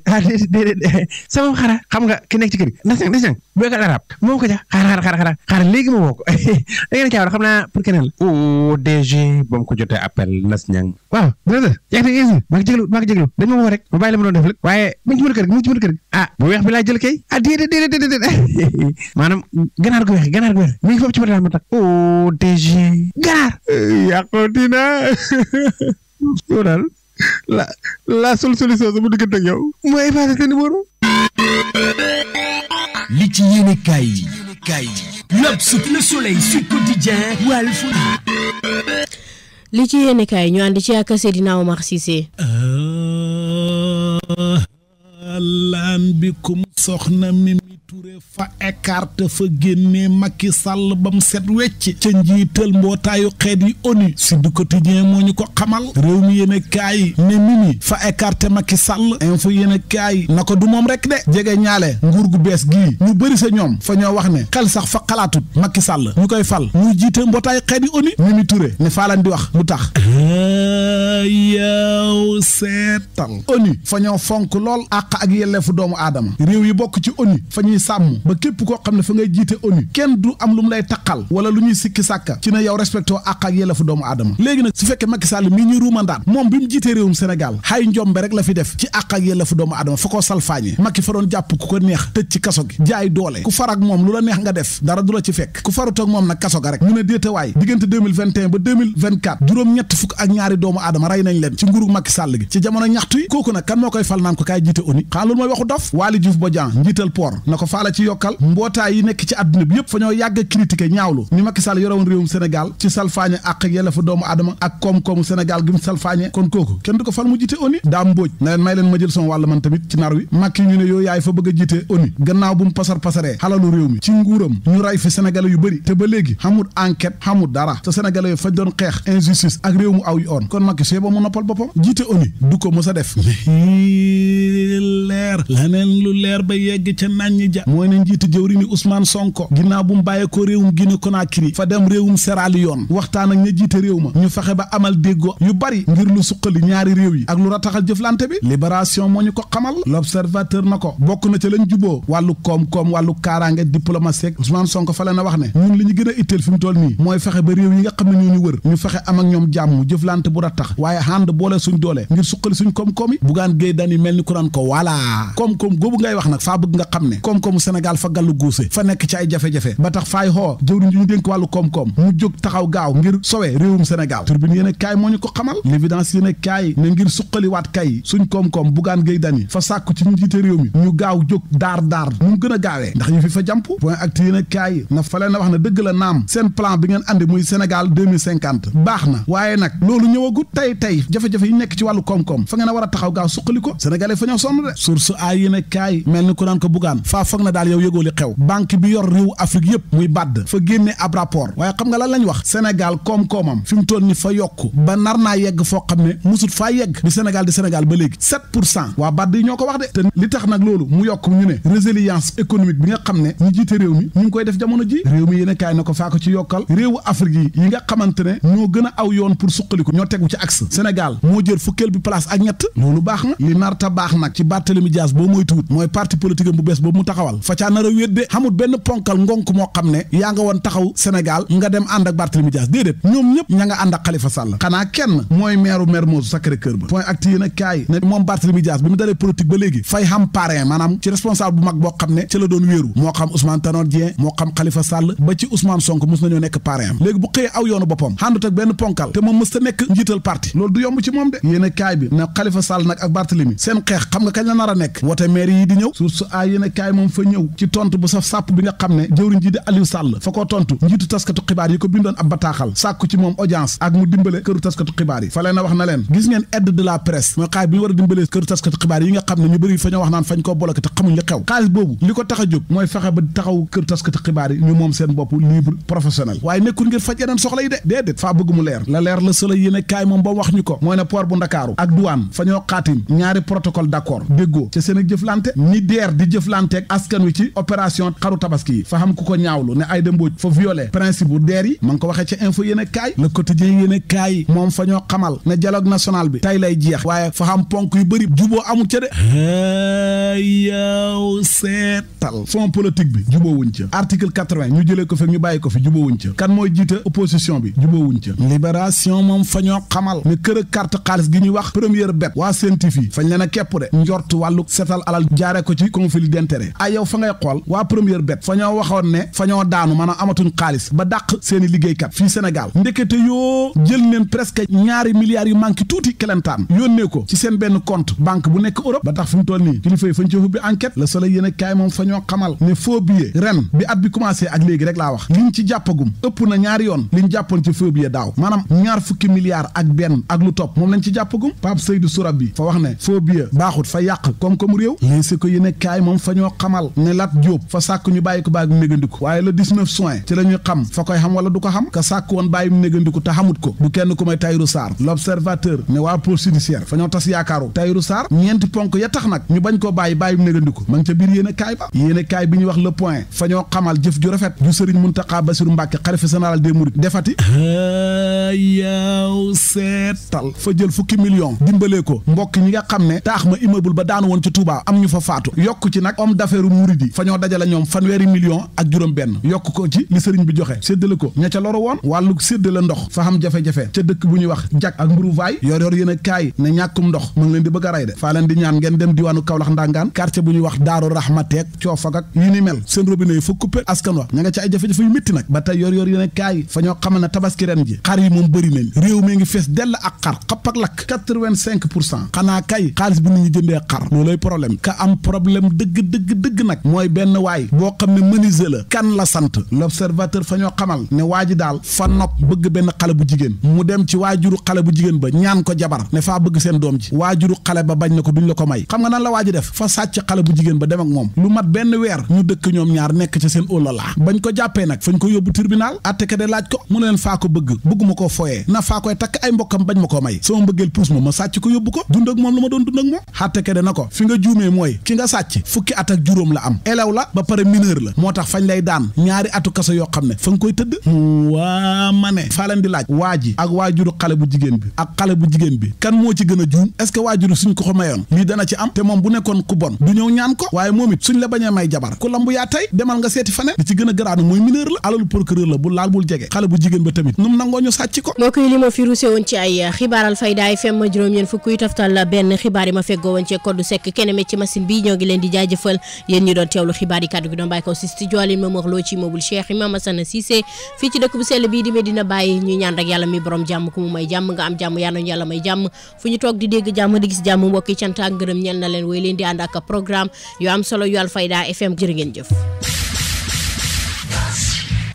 déedéet sama xara xam nga ki nekk ci kër gi nasang boo ko arab moo ko jax xaar léegi ma woo ko da ngeen caawar xam naa pour keneen la o DG ba mu ko jotee appel nas ñang waaw dëgg yaa ngi maa ngi jéglu dañ ma woo rek ma bàyyi la ma doon def rek waaye mu ngi ci mën kër gi bu weex bi laa jël kay déedéet maanaam ganaar gu weex mi ngi foofu ci ma tak o DG ganaar yàqoo dina yow daal la solution sama diggante ak yow mooy effacer sa numéro li ci yéene kaay L'Obs, Le Soleil, Sud Quotidien, Walf. li ci yéene kaay ñu ànd ci ak Seydina Omar Cissé. laan bi kum soxna Mimi Touré fa écarte fa génnee Macky Sall ba mu set wecc ca njiital mbootaayu xeet yi ONU Sud Quotidien moo ñu ko xamal réew mi yéen a kaay ne Mimi fa écarte Macky Sall info yéen a kaay na ko du moom rek de jege ñaale nguur gu bees gii ñu bëri sa ñoom fa ñoo wax ne xel sax fa xalaatut Macky Sall ñu koy fal muy jiite mbootaayu xeet yi ONU Mimi Touré ne faa leen di wax lu tax yow seetal ONU fa ñoo fonk lool àq ak yelleefu doomu aadama réew yi bokk ci ONU fa ñuy sàmm ba képp koo xam ne fa ngay jiite ONU kenn du am lu mu lay taqal wala lu ñuy sikki sàkka ci ne yow respecté woo àq ak yelleefu doomu aadama léegi nag su fekkee Macky Sall mii ñuy ruumandaat moom bi mu jiitee réewum Sénégal xay njombe rek la fi def ci àq ak yelleefu doomu aadama fa koo salfaañe Macky fa doon jàpp ku ko neex tëj ci kaso gi jaay doole ku far ak moom lu la neex nga def dara du la ci fekk ku farut ak moom nag kaso ga rek ñu ne déetawaay diggante 2021 ba 2024 juróom-ñett fukk ak ñaari doomu aadama rey nañ leen ci nguuru Macky Sall gi ci jamono ñaxtu yi kooku nag kan moo koy fal naan ko kaay jiite ONU xanaa loolu mooy waxu dof Waly Diouf Bodian njiital port na ko faala ci yokkal mbootaay yi nekk ci àdduna bi yëpp fa ñoo yàgg a critiquer ñaawlu ni Macky Sall yore woon réewum Sénégal ci salfaañe àq ak yelleefu doomu aadama ak koom-koomu Sénégal gi mu salfaañe kon kooku kenn du ko fal mu jiite ONU daa mbóoj na leen may leen ma jël sama wàll man tamit ci nar wi Macky ñu ne yow yaay fa bëgg a jiite ONU gannaaw bu mu pasaree xalalu réew mi ci nguuram ñu ray fi sénégalais yu bëri te ba léegi xamul enquête xamul dara te sénégalais yi fañ doon xeex injustice ak réew mu aw yu oon kon Macky see ba mu noppal boppam jiite ONU du ko mës a def leer laneen lu leer ba yegg ca nañ ja mooy ne njiitu jëwri ni Ousmane Sonko ginnaaw bu mu bàyyee ko réewum Guinée Conakry fa dem réewum Sierra Leone waxtaan ak ña jiite réew ma ñu fexe ba amal déggoo yu bari ngir lu suqali ñaari réew yi ak lu rataxal jëflante bi libération moo ñu ko xamal l'observateur na ko bokk na ca lañ juboo wàllu koom-koom wàllu kaaraange diplomatie Ousmane Sonko fa leen a wax ne ñun li ñu gën a itteel fi mu toll nii mooy fexe ba réew yi nga xam ne ñoo ñu wër ñu fexe am ak ñoom jàmm jëflante bu ratax waaye ànd boole suñ doole ngir suqali suñ koom-koom yi bugaan géey dani mel ni ku naan ko voilà koom-koom goobu ngay wax nag faa bëgg nga xam ne koom-koomu Sénégal fa gàllu guuse fa nekk ci ay jafe-jafe ba tax faay xoo jëwriñ ñu dénk wàllu koom-koom mu jóg taxaw gaaw ngir sowe réewum Sénégal turbine yéen a kaay moo ñu ko xamal l'évidence yéen a kaay ne ngir suqaliwaat kay suñ koom-koom bugaan géey dani fa sàkku ci ñu jiite réew mi ñu gaaw jóg daar nu mu gën a gaawee ndax ñu fi fa jàmp point acte yéen a kaay na fa leen a wax ne dëgg la naam seen plan bi ngeen andi muy Sénégal 2050 baax na waaye nag loolu ñëwagut tey jafe-jafe yi nekk ci wàllu koom-koom fa ngeen a war a taxaw gaaw suqali ko sénégalais fa ñoo sonn de source ay yéen a kaay mel ni ku naan ko bugaan faa foog na daal yow yëgoo li xew banque bi yor réewu Afrique yëpp muy BAD fa génne ab rapport waaye xam nga lan lañ wax Sénégal koom-koomam fi mu toll ni fa yokk ba nar naa yegg foo xam ne musut faa yegg di Sénégal ba léegi 7% waa BAD yi ñoo ko wax de te li tax nag loolu mu yokk ñu ne résilience économique bi nga xam ne ñu jiite réew mi ñu ngi koy def jamono ji réew mi yéen a kaay na ko faa ko ci yokkal réewu Afrique yi nga xamante ne ñoo gën a aw yoon pour suqaliku ñoo tegu ci axe Sénégal moo jël fukkeel bi place ak ñett loolu baax na li narta baax nag ci Barthélémy Dias boo mooy tuut mooy parti politique bu bees boobu mu taxawal taxawal fa caa nar a wédde xamul benn ponkal ngonk moo xam ne yaa nga woon taxaw Sénégal nga dem ànd ak Barthélémy Dias déedéet ñoom ñëpp ña nga ànd ak Khalifa Sall xanaa kenn mooy maire Mermoz Sacré-Cœur ba point acte yéen a kaay ne moom Barthélémy Dias bi mu dalee politique ba léegi fay xam parrain maanaam ci responsable bu mag boo xam ne ci la doon wéeru moo xam Ousmane Tanor Dieng moo xam Khalifa Sall ba ci Ousmane Sonko mos nañoo nekk parrain am léegi bu xëyee aw yoonu boppam xàndut ak benn ponkal te moom mës ta nekk njiital parti loolu du yomb ci moom de yéen a kaay bi ne Khalifa Sall nag ak Barthélémy seen xeex xam nga kañ la nar a nekk wote maire yi di ñëw source a yéen a kaay moom fa ñëw ci tontu bu saf sàpp bi nga xam ne jëwriñ ji di Aliou Sall fa koo tontu njiitu taskatu xibaar yi ko bindoon ab bataaxal sàkku ci moom audience ak mu dimbale këru taskatu xibaar yi fa leen a wax na leen gis ngeen aide de la presse mooy xaalis bi ñu war a dimbalee këru taskatu xibaar yi nga xam ne ñu bëri fa ñoo wax naan fañ koo bloqué te xamuñ li xew xaalis boobu li ko tax a jóg mooy fexe ba taxaw këru taskatu xibaar yi ñu moom seen bopp libre professionnel waaye nekkul ngir faj yeneen soxla yi de déedéet faa bëgg mu leer la leer la Soleil yéen a kaay moom ba wax ñu ko mooy ne port bu Ndakaaru ak douane fa ñoo xaatim ñaari protocole d'accord déggoo ca seen ak jëflante ni DER di jëflanteeg askan wi ci opération xaru tabaski yi fa xam ku ko ñaawlu ne Aïda Mbodj fa violé principe bu DER yi ma ngi ko waxee ca info yéen a kaay Le Quotidien yéen a kaay moom fa ñoo xamal ne dialogue national bi tey lay jeex waaye fa xam ponk yu bëri juboo amul ca de yow seetal fond politique bi juboowuñ ca article 80 ñu jëlee ko fi ñu bàyyi ko fi juboowuñ ca kan mooy jiite opposition bi juboowuñ ca libération moom fa ñoo xamal ne kër ak carte xaalis gi ñuy wax première bet waa scientifique fañ leen a kepp de njort wàllu setal alal jaare ko ci conflit d'intérêt ay yow fa ngay xool waa première bet fa ñoo waxoon ne fa ñoo daanu maanaam amatuñ xaalis ba dàq seeni liggéeykat fii Sénégal ndekete yoo jël neen presque ñaari milliards yu manqué tuuti kelentaan yónnee ko ci seen benn compte banque bu nekk Europe ba tax fi mu toll nii kilifa yi fañ ci ubbi enquête Le Soleil yéen a kaay moom fa ñoo xamal ne faux billet ren bi at bi commencé ak léegi rek laa wax liñ ci jàppagum ëpp na ñaari yoon liñ jàppoon ci faux billet daaw maanaam ñaar fukki milliards ak benn ak lu topp moom lañ ci jàppagum Pape Seydou Sourab bi fa wax ne faux billet baaxut fa yàq koom-koomu réew léegi ko yéen a kaay moom fa ñoo xamal ne Lat Diop fa sàkk ñu bàyyi ko bàyyi mu négandiku waaye le 19 juin ci la ñuy xam fa koy xam wala du ko xam ka sàkk woon bàyyi mu négandiku te xamut ko du kenn ku may Tahirou Sarr L'Observateur ne waa pôle judiciaire fa ñoo tas yaakaaru Tahirou Sarr ñeenti ponk ya tax nag ñu bañ koo bàyyi mu négandiku ma ngi ca biir yéen a kaay ba yéen a kaay bi ñuy wax Le Point fa ñoo xamal jëf ju rafet ju Serigne Mountakha Bassirou Mbacké xalifa général des Mourides defati yaw seetal fa jël fukki million dimbalee ko mbokk ñi nga xam ne taax ma immeuble ba daanu woon ci Touba am ñu fa faatu yokk ci nag homme d'affaires Mouride yi fa ñoo dajale ñoom fanweeri million ak juróom benn yokk ko ci li sëriñ bi joxe séddale ko ña ca loru woon wàllu séddale ndox fa xam jafe-jafe ca dëkk bu ñuy wax jak ak mburu vaay yor yéen a kaay ne ñàkkum ndox mu ngi leen di bëgg a rey de faa leen di ñaan ngeen dem diwaanu Kaolack ndangaan quartier bu ñuy wax Daaru Rahmateek coofak ak yu ni mel seen robinet yi fa coupé askan wa ña nga ca ay jafe-jafe yu métti nag ba tey yor yéen a kaay fa ñoo xamal ne tabaski ren ji xar yi moom bëri nañ réew mi ngi fees dell ak xar xapp ak lakk 85% xanaa kay xaalis bi nit ñi jëndee xar loolay problème ka am problème dëgg nag mooy benn waay boo xam ne menuisier la kan la sant L'Observateur fa ñoo xamal ne waa ji daal fa nopp bëgg benn xale bu jigéen mu dem ci waajuru xale bu jigéen ba ñaan ko jabar ne faa bëgg seen doom ji waajuru xale ba bañ na ko duñ la ko may xam nga nan la waa ji def fa sàcc xale bu jigéen ba dem ak moom lu mat benn weer ñu dëkk ñoom ñaar nekk ca seen ólala bañ ko jàppee nag fañ ko yóbbu tribunal atte de laaj ko mu ne leen faa ko bëgguma koo foyee na faa koy takk ay mbokkam bañ ma koo may sama mbëggeel puus ma sàcc ko yóbbu ko dund ak moom lu ma doon dund ak moom atte de na ko fi nga juumee mooy ki nga sàcc fukki at ak juróom la am elew la ba pare mineur la moo tax fañ lay daan ñaari atu kaso yoo xam ne fa nga koy tëdd waa ma ne faa leen di laaj waa ji ak waajuru xale bu jigéen bi ak xale bu jigéen bi kan moo ci gën a juum est-ce que waajuru suñ ko ko mayoon lii dana ci am te moom bu nekkoon ku bon du ñëw ñaan ko waaye moom it suñ la bañee may jabar ku lambu yaa tey demal nga seeti faneen li ci gën a garaanu mooy mineur la alalu procureur la bu laal bul jege xale bu jigéen ba tamit num nangoo ñu sàcc ko moo koy li ma fi rusé woon ci ay xibaar Alfayda FM juróom-ñeent fukk yu taftal benn xibaar yi ma feggoo woon ci code sec kenn me ci machine bi ñoo ngi leen di jaajëfal yéen ñi doon teewlu xibaar yi kàddu gi doon bàyyi ko si studio Aline Momar Lo ci immeuble Cheikh Imam Assane Cissé fii ci dëkk bu sell bii di Medina Baye ñu ñaan rek yàlla mi borom jàmm ku mu may jàmm nga am jàmm yàlla ñu yàlla may jàmm fu ñu toog di dégg jàmm di gis jàmm mbokk yi cant ak ngërëm ñel na leen woy leen di ànd ak programme yu am solo yu Alfayda FM jërë ngeen jëf.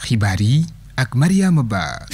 xibaar yi ak Mariama Ba.